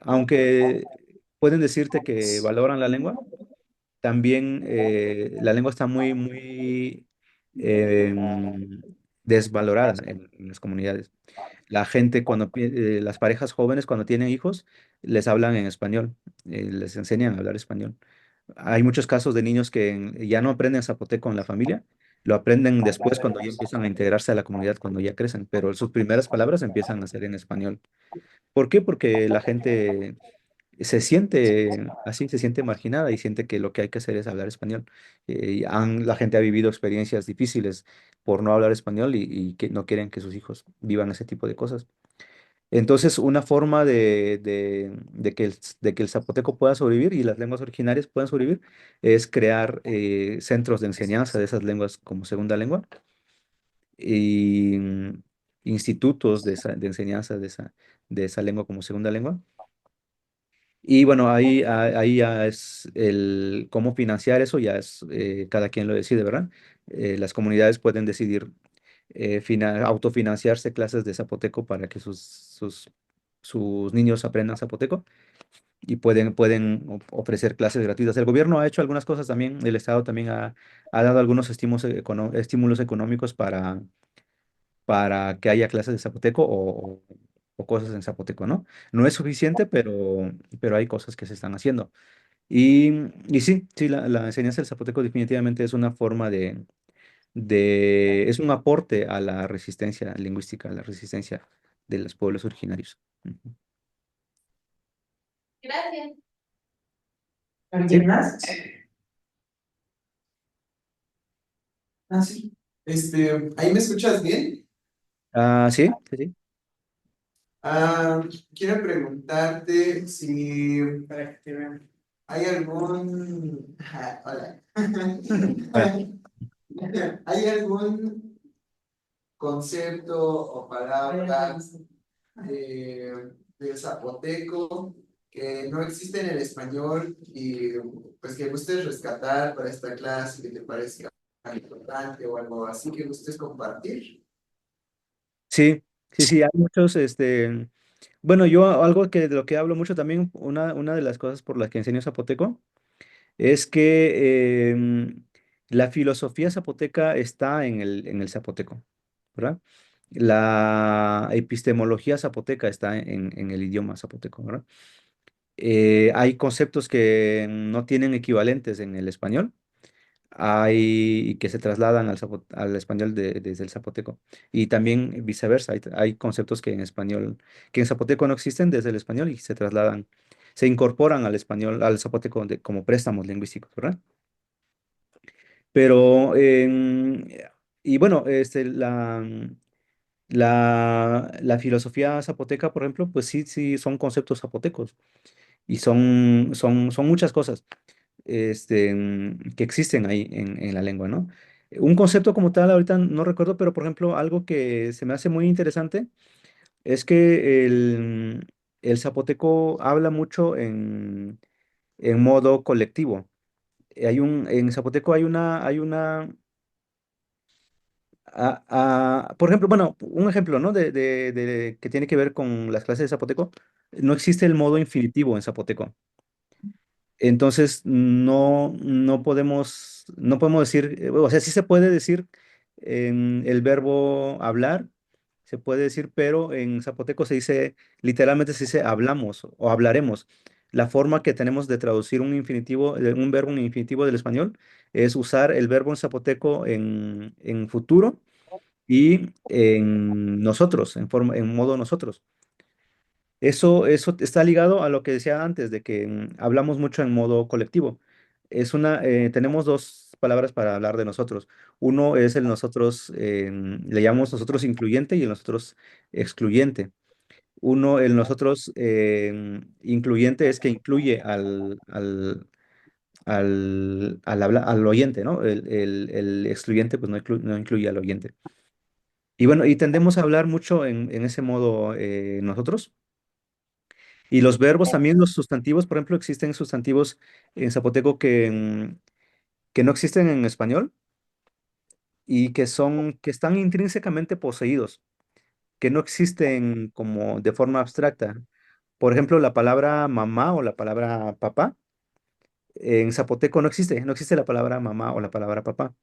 aunque pueden decirte que valoran la lengua, también la lengua está muy, muy desvalorada en las comunidades. La gente, las parejas jóvenes cuando tienen hijos, les hablan en español, les enseñan a hablar español. Hay muchos casos de niños que ya no aprenden zapoteco en la familia, lo aprenden después cuando ya empiezan a integrarse a la comunidad, cuando ya crecen, pero sus primeras palabras empiezan a ser en español. ¿Por qué? Porque la gente se siente así, se siente marginada y siente que lo que hay que hacer es hablar español. La gente ha vivido experiencias difíciles por no hablar español y que no quieren que sus hijos vivan ese tipo de cosas. Entonces, una forma de que el zapoteco pueda sobrevivir y las lenguas originarias puedan sobrevivir es crear centros de enseñanza de esas lenguas como segunda lengua y institutos de enseñanza de esa lengua como segunda lengua. Y bueno, ahí ya es cómo financiar eso, ya es cada quien lo decide, ¿verdad? Las comunidades pueden decidir autofinanciarse clases de zapoteco para que sus niños aprendan zapoteco y pueden ofrecer clases gratuitas. El gobierno ha hecho algunas cosas también, el Estado también ha dado algunos estímulos económicos para que haya clases de zapoteco o cosas en zapoteco, ¿no? No es suficiente, pero hay cosas que se están haciendo. Y, y sí, sí, la enseñanza del zapoteco definitivamente es una forma es un aporte a la resistencia lingüística, a la resistencia de los pueblos originarios. Ujú. Gracias. ¿Alguien Sí. más? Ah, sí. ¿Ahí me escuchas bien? Sí, sí, sí. Ah, quiero preguntarte si Para que te vean. hay algún... Hola. Ahora, ¿Hay algún concepto o palabras del zapoteco que no existe en el español y pues que gustes rescatar para esta clase, que te parezca importante o algo así que gustes compartir? sí, sí, sí, hay muchos, bueno, yo algo de lo que hablo mucho también, una de las cosas por las que enseño zapoteco, es que la filosofía zapoteca está en el zapoteco, ¿verdad? La epistemología zapoteca está en el idioma zapoteco, ¿verdad? Hay conceptos que no tienen equivalentes en el español, y que se trasladan al español desde el zapoteco. Y también viceversa, hay conceptos que en zapoteco no existen desde el español y se incorporan al español, al zapoteco como préstamos lingüísticos, ¿verdad? Pero, y bueno, la filosofía zapoteca, por ejemplo, pues sí, sí, son conceptos zapotecos y son muchas cosas. que existen ahí en la lengua, ¿no? Un concepto como tal, ahorita no recuerdo, pero por ejemplo, algo que se me hace muy interesante es que el zapoteco habla mucho en modo colectivo. En zapoteco por ejemplo, bueno, un ejemplo, ¿no? Que tiene que ver con las clases de zapoteco. No existe el modo infinitivo en zapoteco. Entonces, no podemos decir, o sea, sí se puede decir el verbo hablar, se puede decir, pero en zapoteco literalmente se dice hablamos o hablaremos. La forma que tenemos de traducir un verbo en infinitivo del español es usar el verbo en zapoteco en futuro y en nosotros, en modo nosotros. Eso está ligado a lo que decía antes, de que hablamos mucho en modo colectivo. Tenemos dos palabras para hablar de nosotros. Uno es el nosotros, le llamamos nosotros incluyente y el nosotros excluyente. El nosotros incluyente es que incluye al oyente, ¿no? El excluyente pues no incluye al oyente. Y bueno, y tendemos a hablar mucho en ese modo nosotros. Y los verbos también, los sustantivos, por ejemplo, existen sustantivos en zapoteco que no existen en español y que están intrínsecamente poseídos, que no existen como de forma abstracta. Por ejemplo, la palabra mamá o la palabra papá, en zapoteco no existe la palabra mamá o la palabra papá.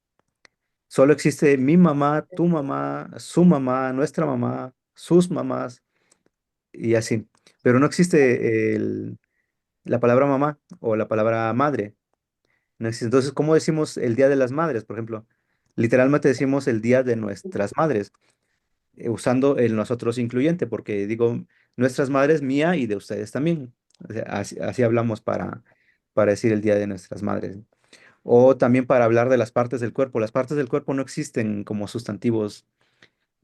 Solo existe mi mamá, tu mamá, su mamá, nuestra mamá, sus mamás y así. Pero no existe la palabra mamá o la palabra madre. No existe. Entonces, ¿cómo decimos el Día de las Madres, por ejemplo? Literalmente decimos el Día de nuestras madres, usando el nosotros incluyente, porque digo nuestras madres, mía y de ustedes también. O sea, así hablamos para decir el Día de nuestras madres. O también para hablar de las partes del cuerpo. Las partes del cuerpo no existen como sustantivos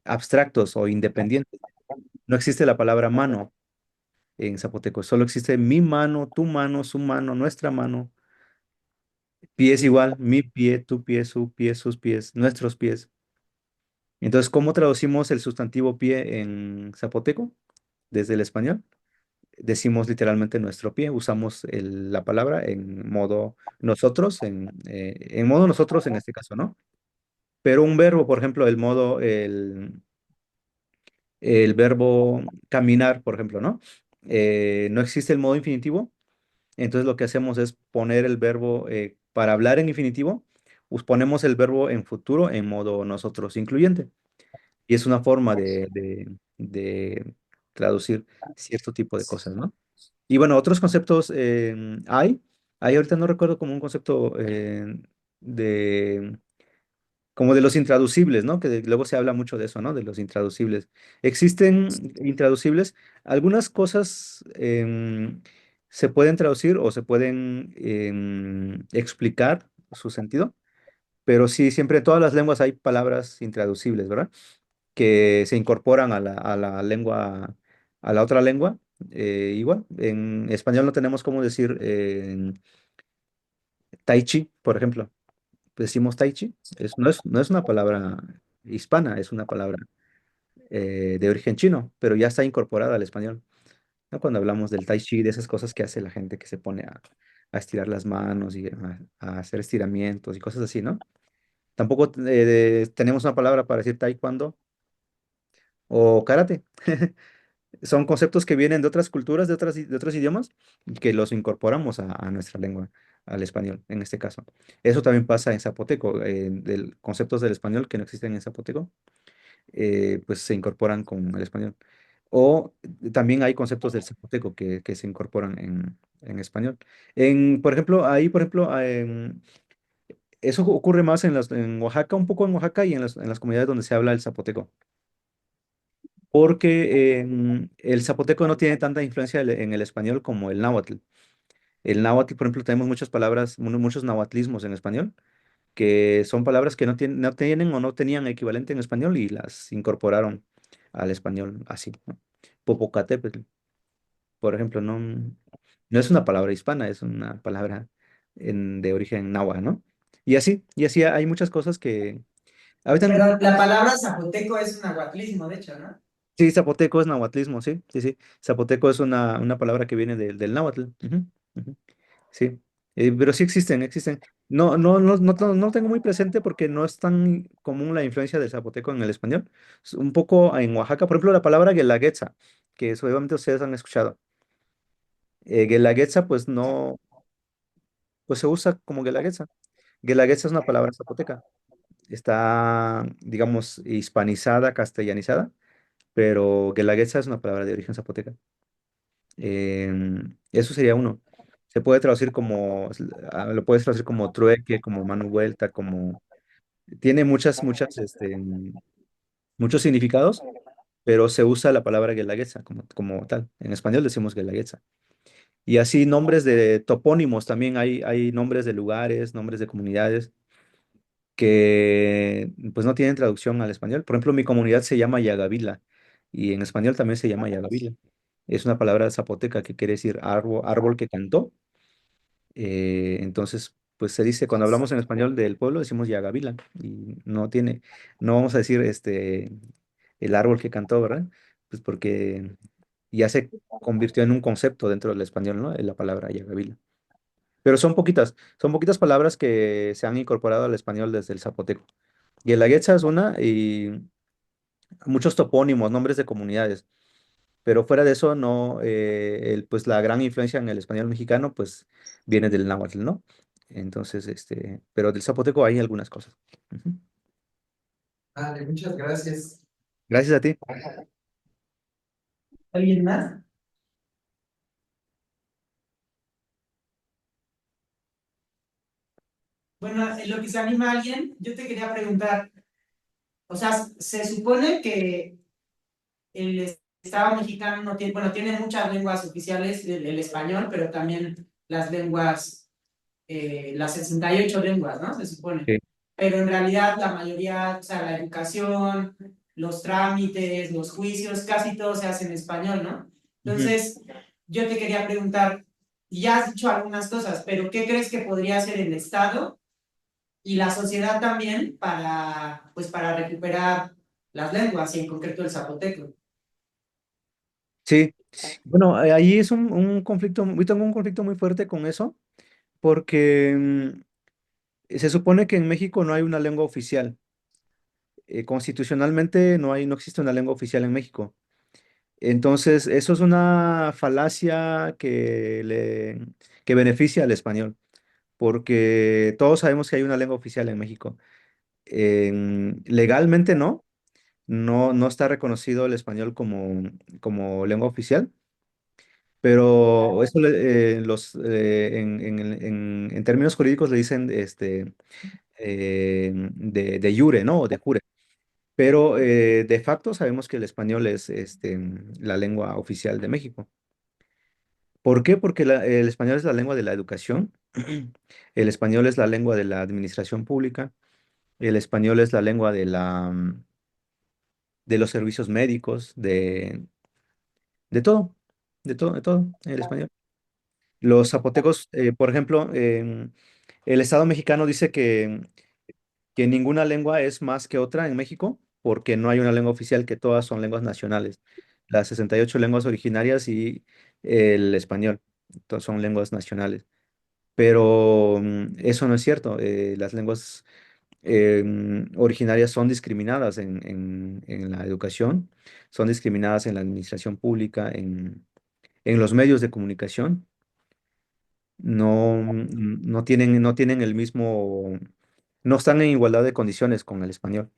abstractos o independientes. No existe la palabra mano en zapoteco, solo existe mi mano, tu mano, su mano, nuestra mano. Pies igual, mi pie, tu pie, su pie, sus pies, nuestros pies. Entonces, ¿cómo traducimos el sustantivo pie en zapoteco desde el español? Decimos literalmente nuestro pie, usamos la palabra en modo nosotros, en modo nosotros en este caso, ¿no? Pero un verbo, por ejemplo, el verbo caminar, por ejemplo, ¿no? No existe el modo infinitivo. Entonces lo que hacemos es poner el verbo, para hablar en infinitivo, ponemos el verbo en futuro en modo nosotros incluyente. Y es una forma de traducir cierto tipo de cosas, ¿no? Y bueno, otros conceptos hay ahorita no recuerdo como un concepto de como de los intraducibles, ¿no? Luego se habla mucho de eso, ¿no? De los intraducibles. Existen intraducibles. Algunas cosas se pueden traducir o se pueden explicar su sentido, pero sí, siempre en todas las lenguas hay palabras intraducibles, ¿verdad? Que se incorporan a la lengua, a la otra lengua. Igual, en español no tenemos cómo decir tai chi, por ejemplo. Decimos tai chi, no es una palabra hispana, es una palabra de origen chino, pero ya está incorporada al español, ¿no? Cuando hablamos del tai chi, de esas cosas que hace la gente que se pone a estirar las manos y a hacer estiramientos y cosas así, ¿no? Tampoco tenemos una palabra para decir taekwondo o karate. Son conceptos que vienen de otras culturas, de otros idiomas, y que los incorporamos a nuestra lengua, al español, en este caso. Eso también pasa en zapoteco, conceptos del español que no existen en zapoteco, pues se incorporan con el español. O también hay conceptos del zapoteco que se incorporan en español. Por ejemplo, eso ocurre más en Oaxaca, un poco en Oaxaca y en las comunidades donde se habla el zapoteco porque el zapoteco no tiene tanta influencia en el español como el náhuatl. El náhuatl, por ejemplo, tenemos muchas palabras, muchos náhuatlismos en español, que son palabras que no tienen o no tenían equivalente en español y las incorporaron al español así, ¿no? Popocatépetl, por ejemplo, no es una palabra hispana, es una palabra de origen náhuatl, ¿no? Y así hay muchas cosas que... Ahorita, Pero la palabra zapoteco es un aguatlismo, de hecho, ¿no? sí, zapoteco es nahuatlismo, sí, sí, sí. Zapoteco es una palabra que viene del náhuatl. Ujú, ujú. Sí, pero sí existen. No tengo muy presente porque no es tan común la influencia del zapoteco en el español. Un poco en Oaxaca, por ejemplo, la palabra guelaguetza, que seguramente ustedes han escuchado. Guelaguetza, pues no, pues se usa como guelaguetza. Guelaguetza es una palabra zapoteca. Está, digamos, hispanizada, castellanizada, pero guelaguetza es una palabra de origen zapoteca. Eso sería uno. Se puede traducir como, lo puedes traducir como trueque, como mano vuelta, como... Tiene muchos significados, pero se usa la palabra guelaguetza como tal. En español decimos guelaguetza. Y así nombres de topónimos también hay nombres de lugares, nombres de comunidades que pues no tienen traducción al español. Por ejemplo, mi comunidad se llama Yagavila y en español también se llama Yagavila. Es una palabra zapoteca que quiere decir árbol que cantó. Entonces, pues se dice, cuando hablamos en español del pueblo, decimos Yagavila y no vamos a decir el árbol que cantó, ¿verdad? Pues porque ya se convirtió en un concepto dentro del español, ¿no? La palabra Yagavila. Pero son poquitas palabras que se han incorporado al español desde el zapoteco. Guelaguetza es una y muchos topónimos, nombres de comunidades. Pero fuera de eso, no, pues la gran influencia en el español mexicano, pues viene del náhuatl, ¿no? Entonces, pero del zapoteco hay algunas cosas. Ujú. Vale, muchas gracias. Gracias a ti. ¿Alguien más? Bueno, en lo que se anima a alguien, yo te quería preguntar, o sea, se supone que el Estado mexicano no tiene, bueno, tiene muchas lenguas oficiales, el español, pero también las lenguas, las 68 lenguas, ¿no? Se supone. Sí. Pero en realidad la mayoría, o sea, la educación, los trámites, los juicios, casi todo se hace en español, ¿no? Ujú. Entonces, yo te quería preguntar, ya has dicho algunas cosas, pero ¿qué crees que podría hacer el Estado y la sociedad también para, pues, para recuperar las lenguas y en concreto el zapoteco? Sí. Bueno, ahí es un conflicto, yo tengo un conflicto muy fuerte con eso, porque se supone que en México no hay una lengua oficial. Constitucionalmente no existe una lengua oficial en México. Entonces, eso es una falacia que beneficia al español, porque todos sabemos que hay una lengua oficial en México. Legalmente no está reconocido el español como lengua oficial, pero eso en términos jurídicos le dicen de jure, ¿no? O de jure. Pero de facto sabemos que el español es la lengua oficial de México. ¿Por qué? Porque el español es la lengua de la educación, el español es la lengua de la administración pública, el español es la lengua de los servicios médicos, de todo, de todo, el español. Los zapotecos, por ejemplo, el Estado mexicano dice que ninguna lengua es más que otra en México, porque no hay una lengua oficial, que todas son lenguas nacionales. Las 68 lenguas originarias y el español, todas son lenguas nacionales. Pero eso no es cierto. Las lenguas originarias son discriminadas en la educación, son discriminadas en la administración pública, en los medios de comunicación. No tienen el mismo, no están en igualdad de condiciones con el español.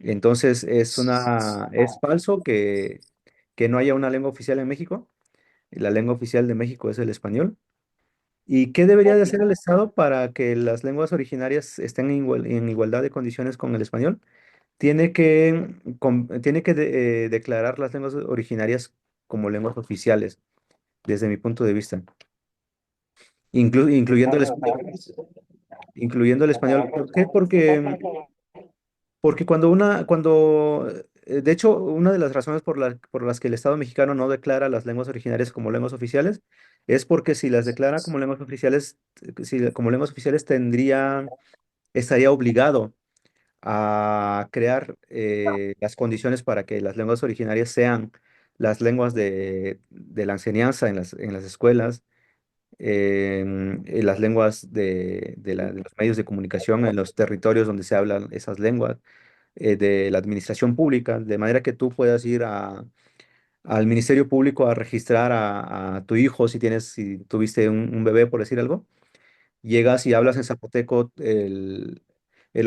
Entonces es falso que no haya una lengua oficial en México. La lengua oficial de México es el español. ¿Y qué debería de hacer el Estado para que las lenguas originarias estén en igualdad de condiciones con el español? Tiene que declarar las lenguas originarias como lenguas oficiales, desde mi punto de vista, incluyendo el español. Incluyendo el español. ¿Por qué? Porque cuando De hecho, una de las razones por las que el Estado mexicano no declara las lenguas originarias como lenguas oficiales es porque si las declara como lenguas oficiales, si como lenguas oficiales estaría obligado a crear las condiciones para que las lenguas originarias sean las lenguas de la enseñanza en las escuelas, en las lenguas de los medios de comunicación, en los territorios donde se hablan esas lenguas, de la administración pública, de manera que tú puedas ir al Ministerio Público a registrar a tu hijo si tuviste un bebé, por decir algo. Llegas y hablas en zapoteco, el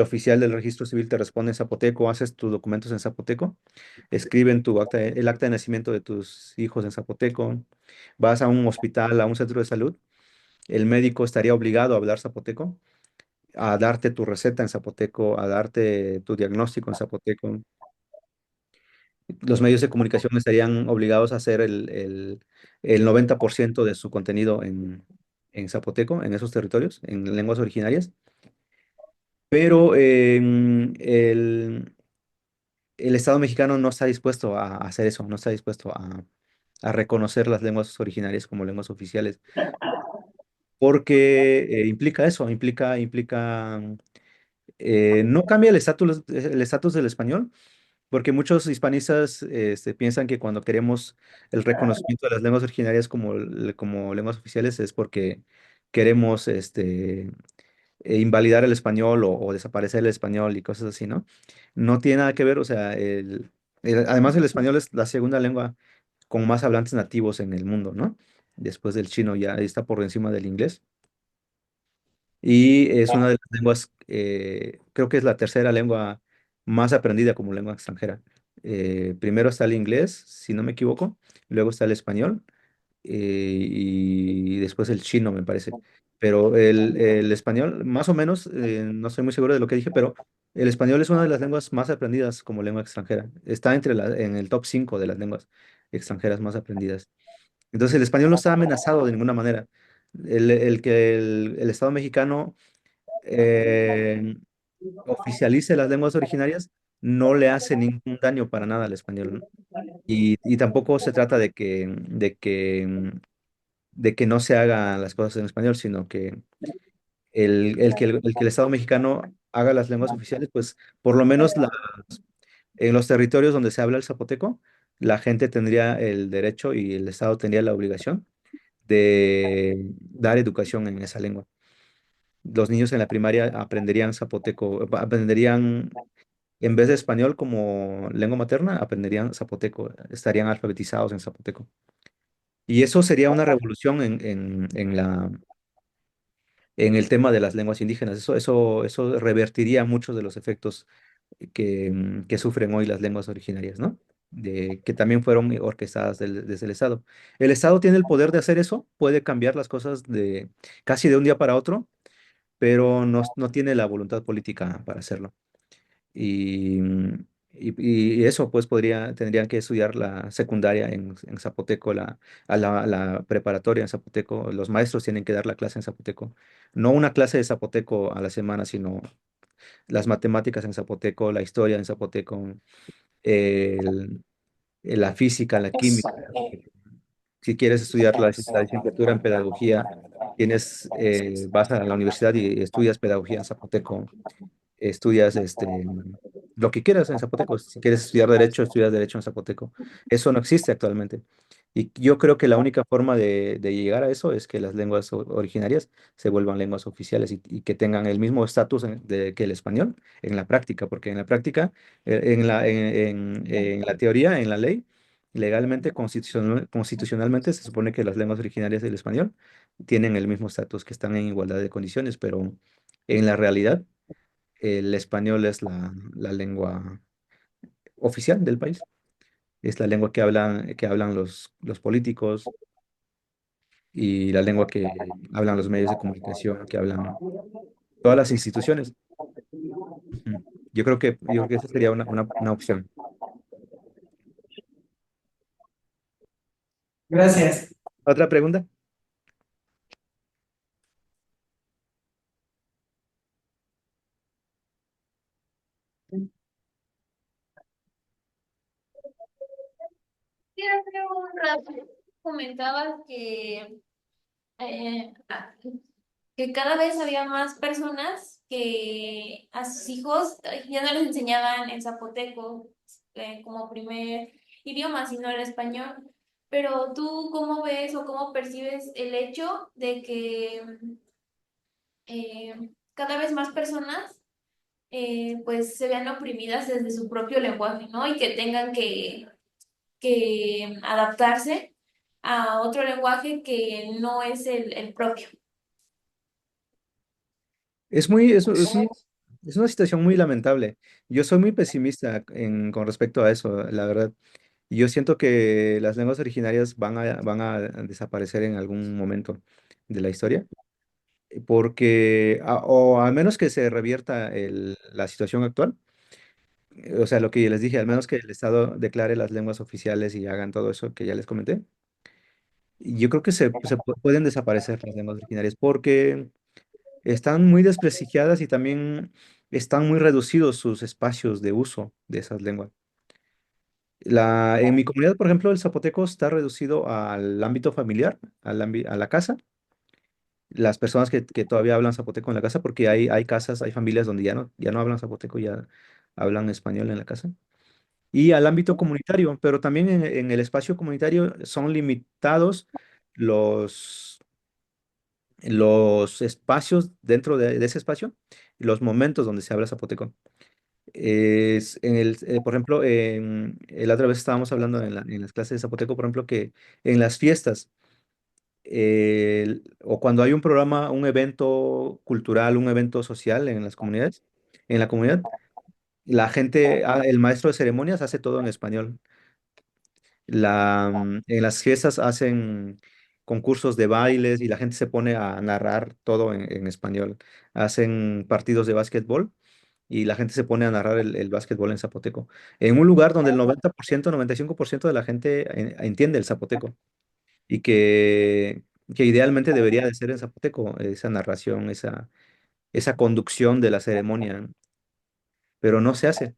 oficial del registro civil te responde en zapoteco, haces tus documentos en zapoteco, escriben el acta de nacimiento de tus hijos en zapoteco, vas a un hospital, a un centro de salud, el médico estaría obligado a hablar zapoteco, a darte tu receta en zapoteco, a darte tu diagnóstico en zapoteco. Los medios de comunicación estarían obligados a hacer el 90% de su contenido en zapoteco, en esos territorios, en lenguas originarias. Pero el Estado mexicano no está dispuesto a hacer eso, no está dispuesto a reconocer las lenguas originarias como lenguas oficiales, porque implica eso, no cambia el estatus del español, porque muchos hispanistas piensan que cuando queremos el reconocimiento de las lenguas originarias como lenguas oficiales es porque queremos invalidar el español o desaparecer el español y cosas así, ¿no? No tiene nada que ver, o sea, además el español es la segunda lengua con más hablantes nativos en el mundo, ¿no? Después del chino ya está por encima del inglés. Y es una de las lenguas, creo que es la tercera lengua más aprendida como lengua extranjera. Primero está el inglés, si no me equivoco, luego está el español y después el chino, me parece. Pero el español, más o menos, no estoy muy seguro de lo que dije, pero el español es una de las lenguas más aprendidas como lengua extranjera. Está en el top 5 de las lenguas extranjeras más aprendidas. Entonces el español no está amenazado de ninguna manera. El Estado mexicano eh, oficialice las lenguas originarias no le hace ningún daño para nada al español, ¿no? Y tampoco se trata de que no se hagan las cosas en español, sino que el que el Estado mexicano haga las lenguas oficiales, pues por lo menos en los territorios donde se habla el zapoteco, la gente tendría el derecho y el Estado tendría la obligación de dar educación en esa lengua. Los niños en la primaria aprenderían zapoteco, aprenderían, en vez de español como lengua materna, aprenderían zapoteco, estarían alfabetizados en zapoteco. Y eso sería una revolución en el tema de las lenguas indígenas. Eso revertiría muchos de los efectos que sufren hoy las lenguas originarias, ¿no? Que también fueron orquestadas desde el Estado. El Estado tiene el poder de hacer eso, puede cambiar las cosas casi de un día para otro, pero no tiene la voluntad política para hacerlo. Y, y eso, pues tendrían que estudiar la secundaria en zapoteco, la preparatoria en zapoteco. Los maestros tienen que dar la clase en zapoteco. No una clase de zapoteco a la semana, sino las matemáticas en zapoteco, la historia en zapoteco, el- la física, la química. Si quieres estudiar la licenciatura en pedagogía, vas a la universidad y estudias pedagogía en zapoteco, estudias lo que quieras en zapoteco. Si quieres estudiar derecho, estudias derecho en zapoteco. Eso no existe actualmente. Y yo creo que la única forma de llegar a eso es que las lenguas originarias se vuelvan lenguas oficiales y que tengan el mismo estatus que el español en la práctica, porque en la práctica, en la teoría, en la ley, legalmente, constitucionalmente, se supone que las lenguas originarias del español tienen el mismo estatus, que están en igualdad de condiciones, pero en la realidad el español es la lengua oficial del país. Es la lengua que hablan los políticos y la lengua que hablan los medios de comunicación, que hablan todas las instituciones. Ujú. Yo creo que esa sería una opción. Gracias. ¿Otra pregunta? hace un rato comentabas eh, ah, que cada vez había más personas que a sus hijos ya no les enseñaban el zapoteco como primer idioma, sino el español. Pero tú, ¿cómo ves o cómo percibes el hecho de que cada vez más personas pues se vean oprimidas desde su propio lenguaje, ¿no? Y que tengan que adaptarse a otro lenguaje que no es el propio? Es muy, es una situación muy lamentable. Yo soy muy pesimista con respecto a eso, la verdad. Yo siento que las lenguas originarias van a desaparecer en algún momento de la historia, porque, o al menos que se revierta la situación actual. O sea, lo que les dije, al menos que el Estado declare las lenguas oficiales y hagan todo eso que ya les comenté. Yo creo que pueden desaparecer las lenguas originarias porque están muy desprestigiadas y también están muy reducidos sus espacios de uso de esas lenguas. En mi comunidad, por ejemplo, el zapoteco está reducido al ámbito familiar, a la casa. Las personas que todavía hablan zapoteco en la casa, porque hay casas, hay familias donde ya no hablan zapoteco, ya hablan español en la casa. Y al ámbito comunitario, pero también en el espacio comunitario son limitados los, los espacios dentro de ese espacio, los momentos donde se habla zapoteco. Por ejemplo, la otra vez estábamos hablando en las clases de zapoteco, por ejemplo, que en las fiestas o cuando hay un programa, un evento cultural, un evento social en las comunidades, en la comunidad, el maestro de ceremonias hace todo en español. En las fiestas hacen concursos de bailes y la gente se pone a narrar todo en español. Hacen partidos de básquetbol y la gente se pone a narrar el básquetbol en zapoteco. En un lugar donde el 90%, 95% de la gente entiende el zapoteco y que idealmente debería de ser en zapoteco, esa narración, esa conducción de la ceremonia, pero no se hace.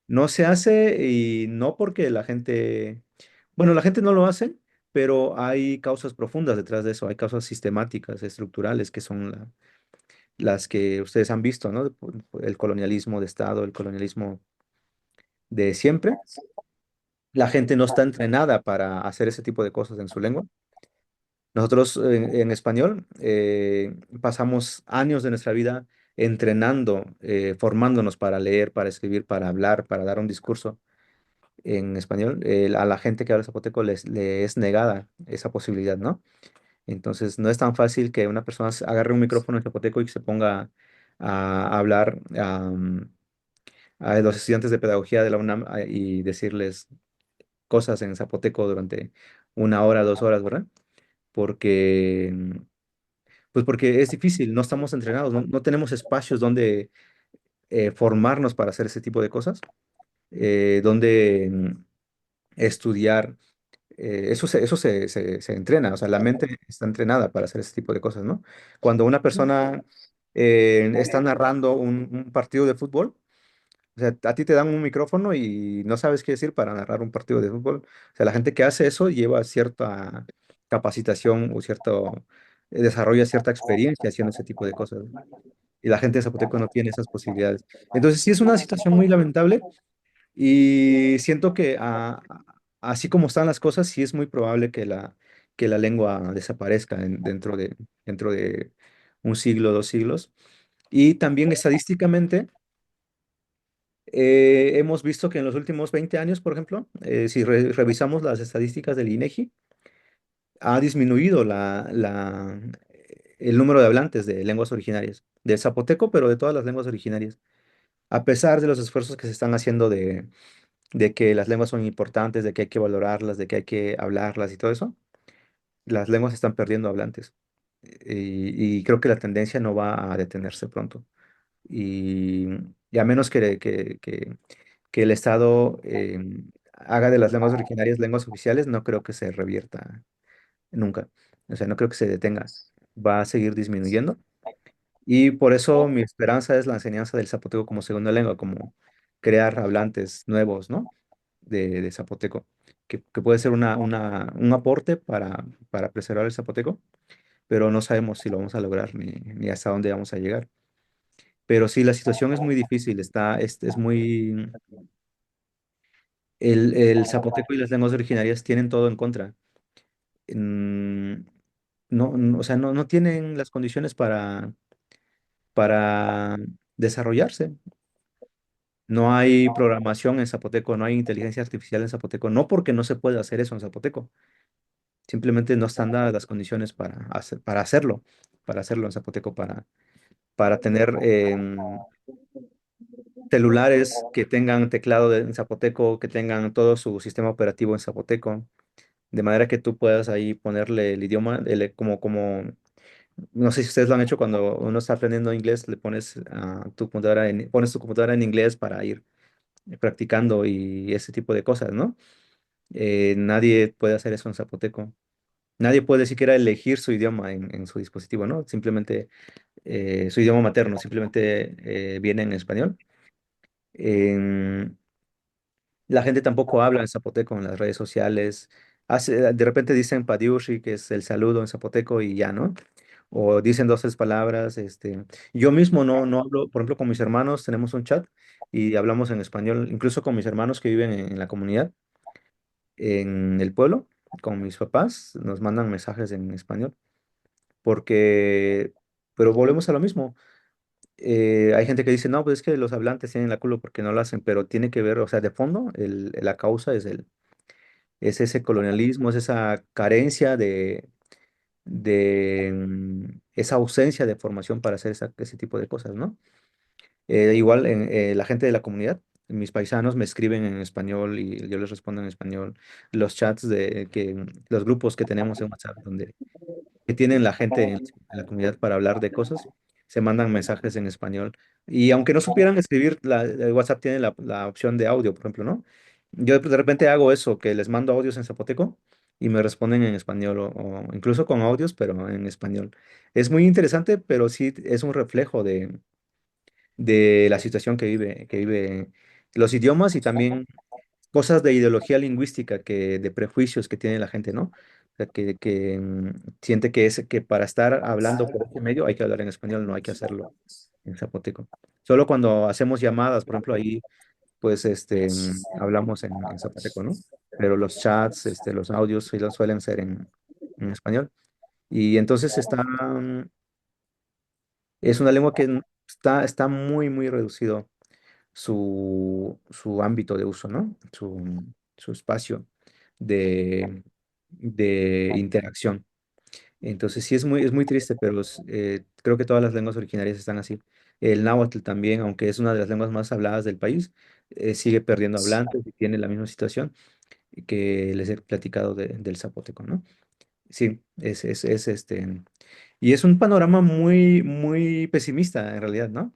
No se hace y no porque la gente, bueno, la gente no lo hace, pero hay causas profundas detrás de eso, hay causas sistemáticas, estructurales, que son las que ustedes han visto, ¿no? El colonialismo de Estado, el colonialismo de siempre. La gente no está entrenada para hacer ese tipo de cosas en su lengua. Nosotros en español pasamos años de nuestra vida entrenando, formándonos para leer, para escribir, para hablar, para dar un discurso en español. A la gente que habla zapoteco le es negada esa posibilidad, ¿no? Entonces no es tan fácil que una persona agarre un micrófono en zapoteco y se ponga a hablar a los estudiantes de pedagogía de la UNAM y decirles cosas en zapoteco durante una hora, 2 horas, ¿verdad? Porque, pues porque es difícil, no estamos entrenados, no tenemos espacios donde formarnos para hacer ese tipo de cosas, donde estudiar. Se entrena, o sea, la mente está entrenada para hacer ese tipo de cosas, ¿no? Cuando una persona está narrando un partido de fútbol, o sea, a ti te dan un micrófono y no sabes qué decir para narrar un partido de fútbol. O sea, la gente que hace eso lleva cierta capacitación o desarrolla cierta experiencia haciendo ese tipo de cosas. Y la gente de Zapoteco no tiene esas posibilidades. Entonces, sí es una situación muy lamentable y siento que así como están las cosas, sí es muy probable que la lengua desaparezca dentro de un siglo, 2 siglos. Y también estadísticamente, hemos visto que en los últimos 20 años, por ejemplo, si revisamos las estadísticas del INEGI, ha disminuido el número de hablantes de lenguas originarias, del zapoteco, pero de todas las lenguas originarias, a pesar de los esfuerzos que se están haciendo de que las lenguas son importantes, de que hay que valorarlas, de que hay que hablarlas y todo eso, las lenguas están perdiendo hablantes. Y creo que la tendencia no va a detenerse pronto. Y, y a menos que el Estado haga de las lenguas originarias lenguas oficiales, no creo que se revierta nunca. O sea, no creo que se detenga. Va a seguir disminuyendo. Y por eso mi esperanza es la enseñanza del zapoteco como segunda lengua, como crear hablantes nuevos, ¿no? De zapoteco. que puede ser un aporte para preservar el zapoteco, pero no sabemos si lo vamos a lograr ni hasta dónde vamos a llegar. Pero sí, la situación es muy difícil, es muy... El zapoteco y las lenguas originarias tienen todo en contra. Mm, o sea, no tienen las condiciones para desarrollarse. No hay programación en zapoteco, no hay inteligencia artificial en zapoteco, no porque no se pueda hacer eso en zapoteco, simplemente no están dadas las condiciones para hacerlo en zapoteco, para tener celulares que tengan teclado en zapoteco, que tengan todo su sistema operativo en zapoteco, de manera que tú puedas ahí ponerle el idioma, no sé si ustedes lo han hecho cuando uno está aprendiendo inglés, le pones a tu computadora pones tu computadora en inglés para ir practicando y ese tipo de cosas, ¿no? Nadie puede hacer eso en zapoteco. Nadie puede siquiera elegir su idioma en su dispositivo, ¿no? Simplemente su idioma materno, simplemente viene en español. En- la gente tampoco habla en zapoteco en las redes sociales. De repente dicen padiushi, que es el saludo en zapoteco y ya, ¿no? O dicen dos, tres palabras. Yo mismo no hablo, por ejemplo, con mis hermanos tenemos un chat y hablamos en español, incluso con mis hermanos que viven en la comunidad, en el pueblo, con mis papás, nos mandan mensajes en español, porque, pero volvemos a lo mismo. Hay gente que dice, no, pues es que los hablantes tienen la culpa porque no lo hacen, pero tiene que ver, o sea, de fondo, la causa es ese colonialismo, es esa carencia de esa ausencia de formación para hacer ese tipo de cosas, ¿no? Igual la gente de la comunidad, mis paisanos me escriben en español y yo les respondo en español. Los chats los grupos que tenemos en WhatsApp donde que tienen la gente en la comunidad para hablar de cosas, se mandan mensajes en español. Y aunque no supieran escribir, el WhatsApp tiene la opción de audio, por ejemplo, ¿no? Yo de repente hago eso, que les mando audios en zapoteco y me responden en español o incluso con audios, pero en español. Es muy interesante, pero sí es un reflejo de la situación que vive los idiomas y también cosas de ideología lingüística, de prejuicios que tiene la gente, ¿no? O sea, que siente que para estar hablando por este medio hay que hablar en español, no hay que hacerlo en zapoteco. Solo cuando hacemos llamadas, por ejemplo, ahí pues hablamos en zapoteco, ¿no? Pero los chats, los audios suelen ser en español. Y entonces es una lengua que está muy, muy reducido su ámbito de uso, ¿no? Su espacio de interacción. Entonces sí es muy triste, pero creo que todas las lenguas originarias están así. El náhuatl también, aunque es una de las lenguas más habladas del país, sigue perdiendo hablantes y tiene la misma situación que les he platicado del zapoteco, ¿no? Sí, y es un panorama muy, muy pesimista en realidad, ¿no?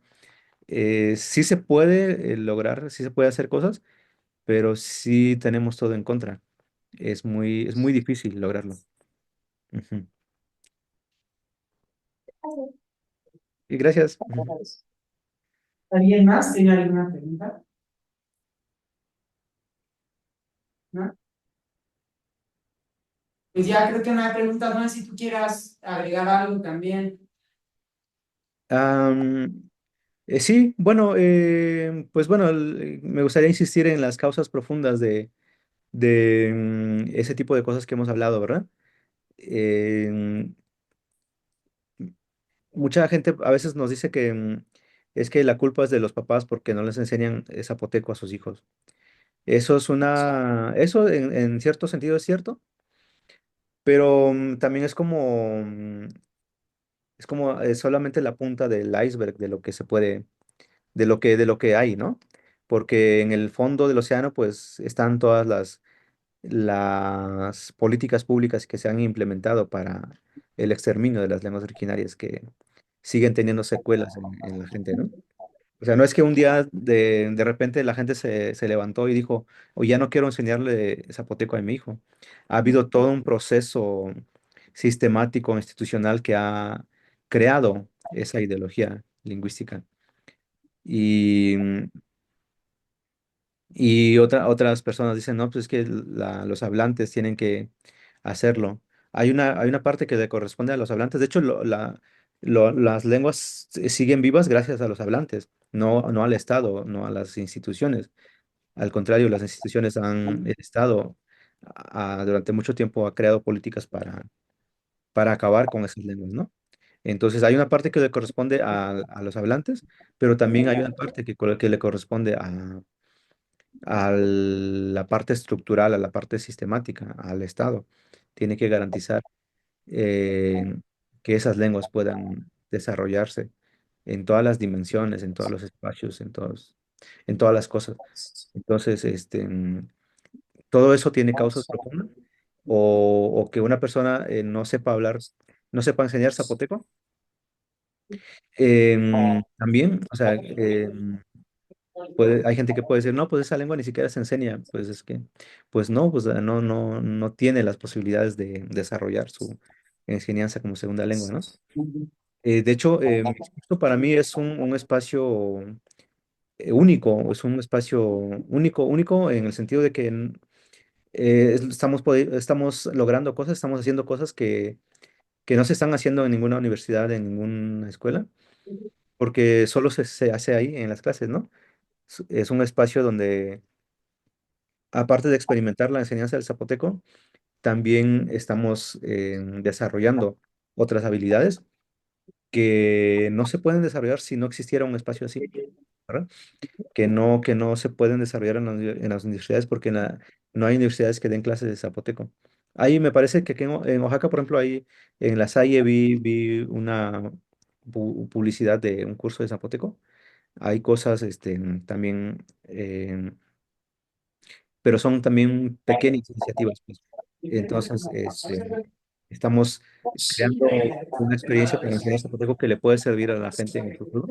Sí se puede lograr, sí se puede hacer cosas, pero sí tenemos todo en contra. Es muy difícil lograrlo. Ujú. Y gracias. Ujú. ¿Alguien más tiene alguna pregunta? ¿No? Pues ya creo que no hay preguntas más. Si tú quieras agregar algo también. Am, sí, bueno, pues bueno, me gustaría insistir en las causas profundas de ese tipo de cosas que hemos hablado, ¿verdad? Em, Mucha gente a veces nos dice que es que la culpa es de los papás porque no les enseñan zapoteco a sus hijos. Eso en cierto sentido es cierto, pero también es como solamente la punta del iceberg de lo que se puede, de lo que hay, ¿no? Porque en el fondo del océano, pues, están todas las políticas públicas que se han implementado para el exterminio de las lenguas originarias que siguen teniendo secuelas en la gente, ¿no? O sea, no es que un día de repente la gente se levantó y dijo, o ya no quiero enseñarle zapoteco a mi hijo. Ha habido todo un proceso sistemático, institucional que ha creado esa ideología lingüística. Y Y otras personas dicen, no, pues es que los hablantes tienen que hacerlo. Hay una parte que le corresponde a los hablantes. De hecho, las lenguas siguen vivas gracias a los hablantes, no al Estado, no a las instituciones. Al contrario, las instituciones el Estado durante mucho tiempo ha creado políticas para acabar con esas lenguas, ¿no? Entonces, hay una parte que le corresponde a los hablantes, pero también hay una parte que le corresponde a la parte estructural, a la parte sistemática, al Estado. Tiene que garantizar eh, que esas lenguas puedan desarrollarse en todas las dimensiones, en todos los espacios, en todas las cosas. Entonces, todo eso tiene causas profundas. O que una persona no sepa hablar, no sepa enseñar zapoteco. También, o sea, hay gente que puede decir, no, pues esa lengua ni siquiera se enseña. Pues es que, pues no, pues no tiene las posibilidades de desarrollar su enseñanza como segunda lengua, ¿no? De hecho, mi curso para mí es un espacio único, es un espacio único en el sentido de que estamos logrando cosas, estamos haciendo cosas que no se están haciendo en ninguna universidad, en ninguna escuela, porque solo se hace ahí en las clases, ¿no? Es un espacio donde, aparte de experimentar la enseñanza del zapoteco, también estamos desarrollando otras habilidades que no se pueden desarrollar si no existiera un espacio así, ¿verdad? Que no se pueden desarrollar en las universidades porque no hay universidades que den clases de zapoteco. Ahí me parece que aquí en Oaxaca, por ejemplo, ahí en la Salle vi una publicidad de un curso de zapoteco. Hay cosas también, pero son también pequeñas iniciativas, pues. Entonces, estamos creando una experiencia para enseñar zapoteco que le puede servir a la gente en el futuro,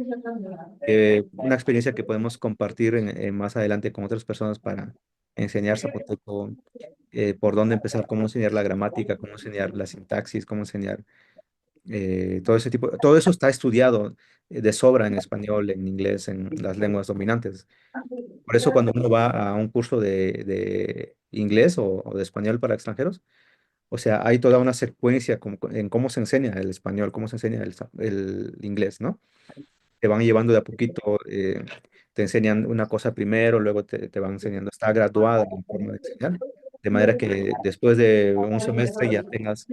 una experiencia que podemos compartir más adelante con otras personas para enseñar zapoteco, por dónde empezar, cómo enseñar la gramática, cómo enseñar la sintaxis, cómo enseñar todo eso está estudiado de sobra en español, en inglés, en las lenguas dominantes. Por eso cuando uno va a un curso de inglés o de español para extranjeros, o sea, hay toda una secuencia en cómo se enseña el español, cómo se enseña el inglés, ¿no? Te van llevando de a poquito, te enseñan una cosa primero, luego te van enseñando, está graduada la forma de enseñar, de manera que después de un semestre ya tengas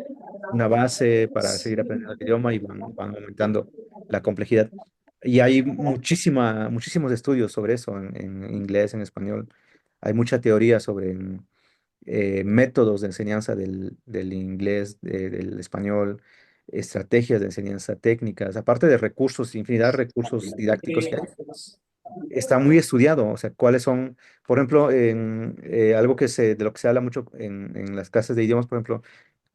una base para seguir aprendiendo el idioma y van aumentando la complejidad. Y hay muchísimos estudios sobre eso en inglés, en español. Hay mucha teoría sobre métodos de enseñanza del inglés, del español, estrategias de enseñanza técnicas, aparte de recursos, infinidad de recursos didácticos que hay. Está muy estudiado, o sea, cuáles son, por ejemplo, algo de lo que se habla mucho en las clases de idiomas, por ejemplo,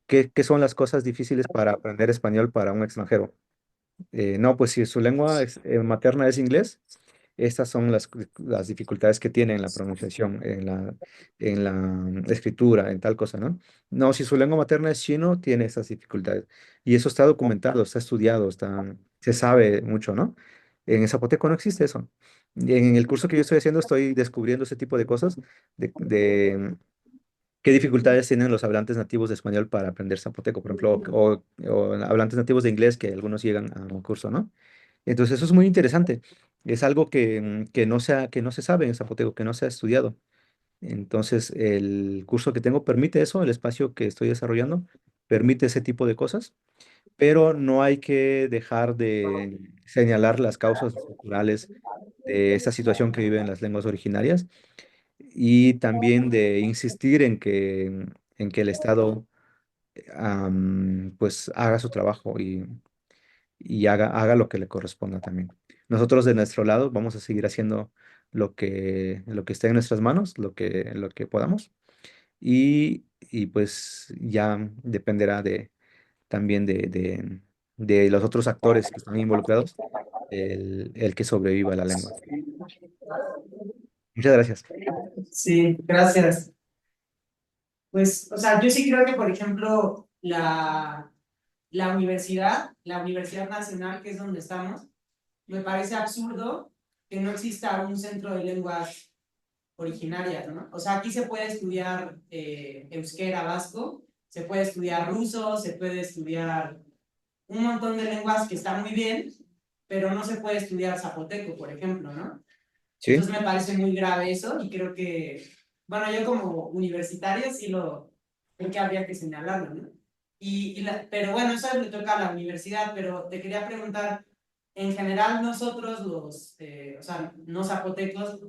¿qué son las cosas difíciles para aprender español para un extranjero? No, pues si su lengua materna es inglés, estas son las dificultades que tiene en la pronunciación, en la escritura, en tal cosa, ¿no? No, si su lengua materna es chino, tiene estas dificultades. Y eso está documentado, está estudiado, se sabe mucho, ¿no? En el zapoteco no existe eso. Y en el curso que yo estoy haciendo, estoy descubriendo ese tipo de cosas, de qué dificultades tienen los hablantes nativos de español para aprender zapoteco, por ejemplo, o hablantes nativos de inglés que algunos llegan a un curso, ¿no? Entonces eso es muy interesante. Es algo que no se sabe en zapoteco, que no se ha estudiado. Entonces el curso que tengo permite eso, el espacio que estoy desarrollando permite ese tipo de cosas, pero no hay que dejar de señalar las causas estructurales de esta situación que viven las lenguas originarias y también de insistir en que el Estado pues haga su trabajo y haga lo que le corresponda también. Nosotros de nuestro lado vamos a seguir haciendo lo que esté en nuestras manos, lo que podamos, y pues ya dependerá también de los otros actores que están involucrados, el que sobreviva la lengua. Muchas gracias. Sí, gracias. Pues, o sea, yo sí creo que, por ejemplo, la Universidad Nacional, que es donde estamos, me parece absurdo que no exista un centro de lenguas originarias, ¿no? O sea, aquí se puede estudiar euskera vasco, se puede estudiar ruso, se puede estudiar un montón de lenguas que están muy bien, pero no se puede estudiar zapoteco, por ejemplo, ¿no? Sí. Entonces me parece muy grave eso y creo que, bueno, yo como universitario sí lo, creo que habría que señalarlo, ¿no? Pero bueno, eso le toca a la universidad, pero te quería preguntar, en general nosotros los, o sea, no zapotecos,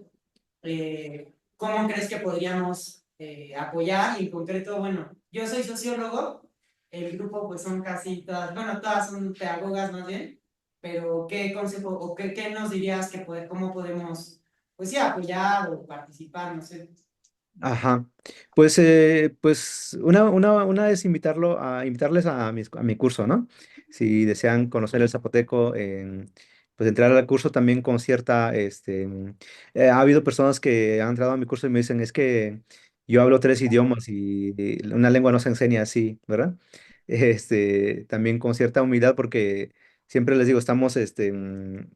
¿cómo crees que podríamos apoyar? Y en concreto, bueno, yo soy sociólogo, el grupo pues son casi todas, bueno, todas son pedagogas más bien, pero ¿qué consejo o qué nos dirías que cómo podemos, pues sí, apoyar o participar, no sé? Ajá. Pues una es invitarles a mi curso, ¿no? Si desean conocer el zapoteco, pues entrar al curso también con cierta, ha habido personas que han entrado a mi curso y me dicen, es que yo hablo tres idiomas y una lengua no se enseña así, ¿verdad? También con cierta humildad porque siempre les digo, estamos,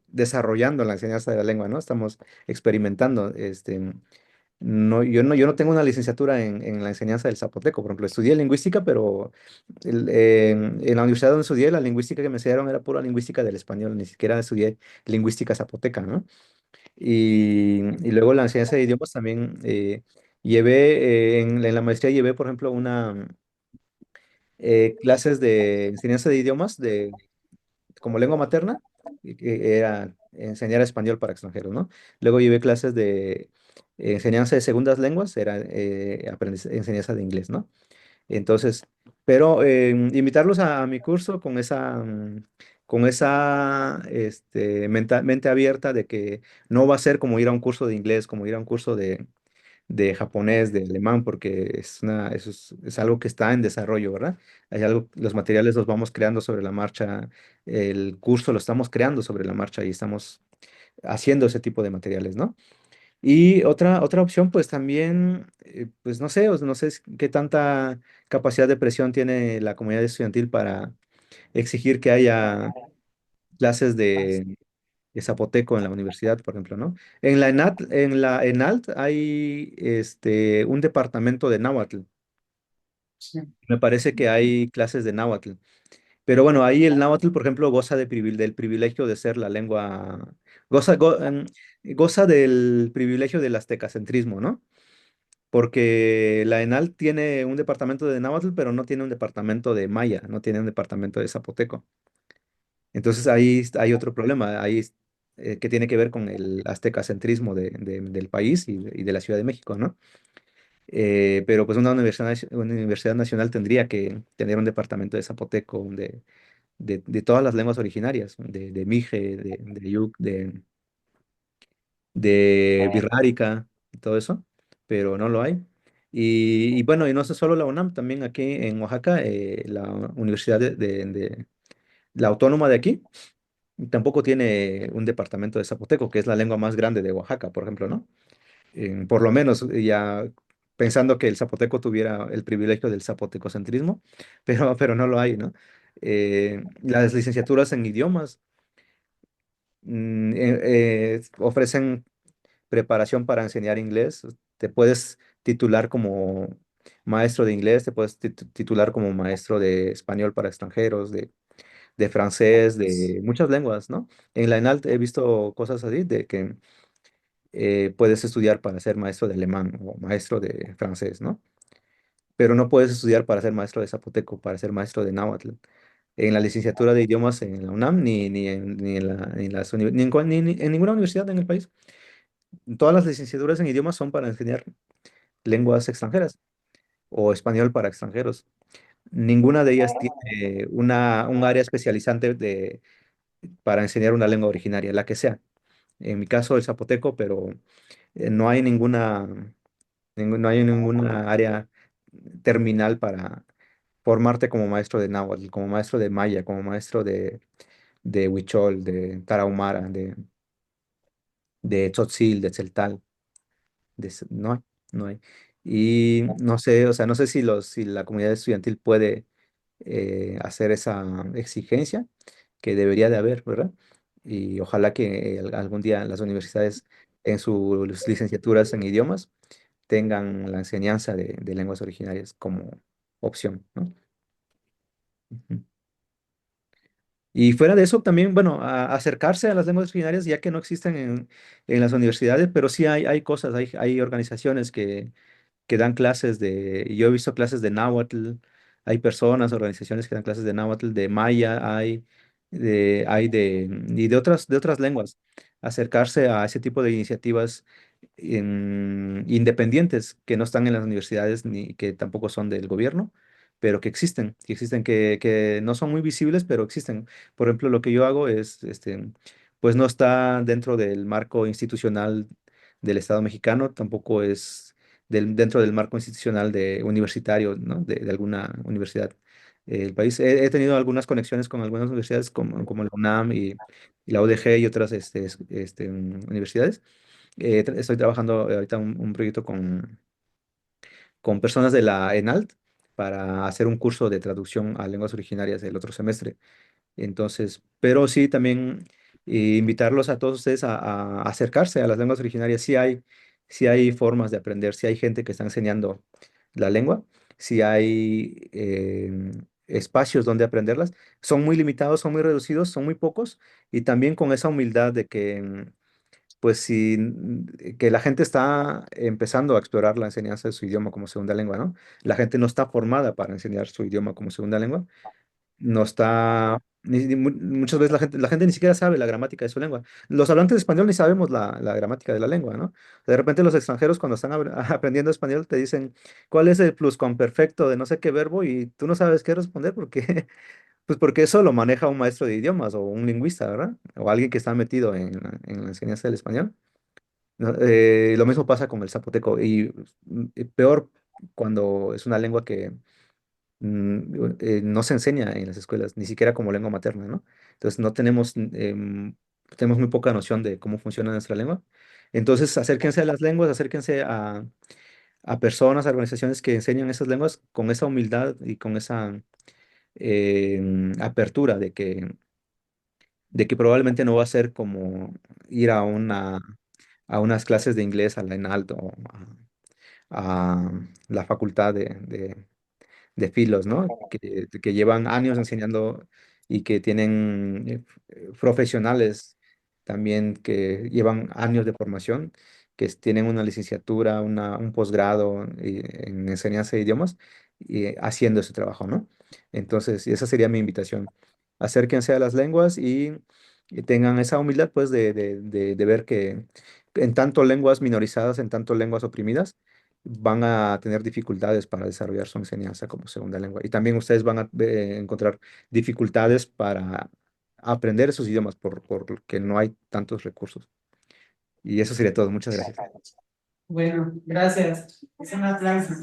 desarrollando la enseñanza de la lengua, ¿no? Estamos experimentando, no, yo no tengo una licenciatura en la enseñanza del zapoteco. Por ejemplo, estudié lingüística, pero en la universidad donde estudié, la lingüística que me enseñaron era pura lingüística del español, ni siquiera estudié lingüística zapoteca, ¿no? Y luego la enseñanza de idiomas también llevé, en la maestría llevé, por ejemplo, clases de enseñanza de idiomas como lengua materna, y que era enseñar español para extranjeros, ¿no? Luego llevé clases de enseñanza de segundas lenguas, era enseñanza de inglés, ¿no? Entonces, pero invitarlos a mi curso con esa mente abierta de que no va a ser como ir a un curso de inglés, como ir a un curso de japonés, de alemán, porque es algo que está en desarrollo, ¿verdad? Hay algo, los materiales los vamos creando sobre la marcha, el curso lo estamos creando sobre la marcha y estamos haciendo ese tipo de materiales, ¿no? Y otra opción, pues también, pues no sé, no sé qué tanta capacidad de presión tiene la comunidad estudiantil para exigir que haya clases de zapoteco en la universidad, por ejemplo, ¿no? En la ENALT hay un departamento de náhuatl. Me parece que hay clases de náhuatl. Pero bueno, ahí el náhuatl, por ejemplo, goza del privilegio de ser la lengua, goza, goza del privilegio del aztecacentrismo, ¿no? Porque la ENALT tiene un departamento de náhuatl, pero no tiene un departamento de maya, no tiene un departamento de zapoteco. Entonces ahí hay otro problema, que tiene que ver con el aztecacentrismo del país y de la Ciudad de México, ¿no? Pero pues una universidad nacional tendría que tener un departamento de zapoteco, de todas las lenguas originarias, de Mije, de Yuk, de Birrárica y todo eso, pero no lo hay. Y bueno, y no es solo la UNAM, también aquí en Oaxaca, la Universidad la Autónoma de aquí tampoco tiene un departamento de zapoteco, que es la lengua más grande de Oaxaca, por ejemplo, ¿no? Por lo menos ya pensando que el zapoteco tuviera el privilegio del zapotecocentrismo, pero no lo hay, ¿no? Las licenciaturas en idiomas ofrecen preparación para enseñar inglés. Te puedes titular como maestro de inglés, te puedes titular como maestro de español para extranjeros, de francés, de muchas lenguas, ¿no? En la ENALT he visto cosas así, de que puedes estudiar para ser maestro de alemán o maestro de francés, ¿no? Pero no puedes estudiar para ser maestro de zapoteco, para ser maestro de náhuatl. En la licenciatura de idiomas en la UNAM, ni en en ninguna universidad en el país. Todas las licenciaturas en idiomas son para enseñar lenguas extranjeras o español para extranjeros. Ninguna de ellas tiene un área especializante para enseñar una lengua originaria, la que sea. En mi caso, el zapoteco, pero no hay no hay ninguna área terminal para formarte como maestro de náhuatl, como maestro de maya, como maestro de huichol, de tarahumara, de tzotzil, de tzeltal. No hay, no hay. Y no sé, o sea, no sé si la comunidad estudiantil puede hacer esa exigencia que debería de haber, ¿verdad? Y ojalá que algún día las universidades en sus licenciaturas en idiomas tengan la enseñanza de lenguas originarias como opción, ¿no? Ujú. Y fuera de eso, también, bueno, acercarse a las lenguas originarias, ya que no existen en las universidades, pero sí hay cosas, hay organizaciones que dan clases yo he visto clases de náhuatl, hay personas, organizaciones que dan clases de náhuatl, de maya, y de otras lenguas. Acercarse a ese tipo de iniciativas independientes que no están en las universidades ni que tampoco son del gobierno, pero que no son muy visibles, pero existen. Por ejemplo, lo que yo hago es, pues no está dentro del marco institucional del Estado mexicano, tampoco es dentro del marco institucional universitario, ¿no? De alguna universidad del país. He tenido algunas conexiones con algunas universidades como la UNAM y la UDG y otras universidades. Estoy trabajando ahorita un proyecto con personas de la ENALT para hacer un curso de traducción a lenguas originarias el otro semestre. Entonces, pero sí también invitarlos a todos ustedes a acercarse a las lenguas originarias. Sí hay formas de aprender, sí hay gente que está enseñando la lengua, sí hay espacios donde aprenderlas. Son muy limitados, son muy reducidos, son muy pocos y también con esa humildad de que, pues si que la gente está empezando a explorar la enseñanza de su idioma como segunda lengua, ¿no? La gente no está formada para enseñar su idioma como segunda lengua, no está, muchas veces la gente ni siquiera sabe la gramática de su lengua. Los hablantes de español ni sabemos la gramática de la lengua, ¿no? De repente los extranjeros cuando están aprendiendo español te dicen, ¿cuál es el pluscuamperfecto de no sé qué verbo? Y tú no sabes qué responder porque, pues porque eso lo maneja un maestro de idiomas o un lingüista, ¿verdad? O alguien que está metido en la enseñanza del español. ¿No? Lo mismo pasa con el zapoteco y peor cuando es una lengua que no se enseña en las escuelas, ni siquiera como lengua materna, ¿no? Entonces no tenemos, tenemos muy poca noción de cómo funciona nuestra lengua. Entonces acérquense a las lenguas, acérquense a personas, a organizaciones que enseñan esas lenguas con esa humildad y con esa apertura de que probablemente no va a ser como ir a unas clases de inglés a la ENALT o a la facultad de filos, ¿no? Que llevan años enseñando y que tienen profesionales también que llevan años de formación, tienen una licenciatura, un posgrado en enseñanza de idiomas y haciendo ese trabajo, ¿no? Entonces, esa sería mi invitación. Acérquense a las lenguas y tengan esa humildad, pues, de ver que en tanto lenguas minorizadas, en tanto lenguas oprimidas, van a tener dificultades para desarrollar su enseñanza como segunda lengua. Y también ustedes van a encontrar dificultades para aprender esos idiomas porque no hay tantos recursos. Y eso sería todo. Muchas gracias. Bueno, gracias. Es un aplauso, ¿no?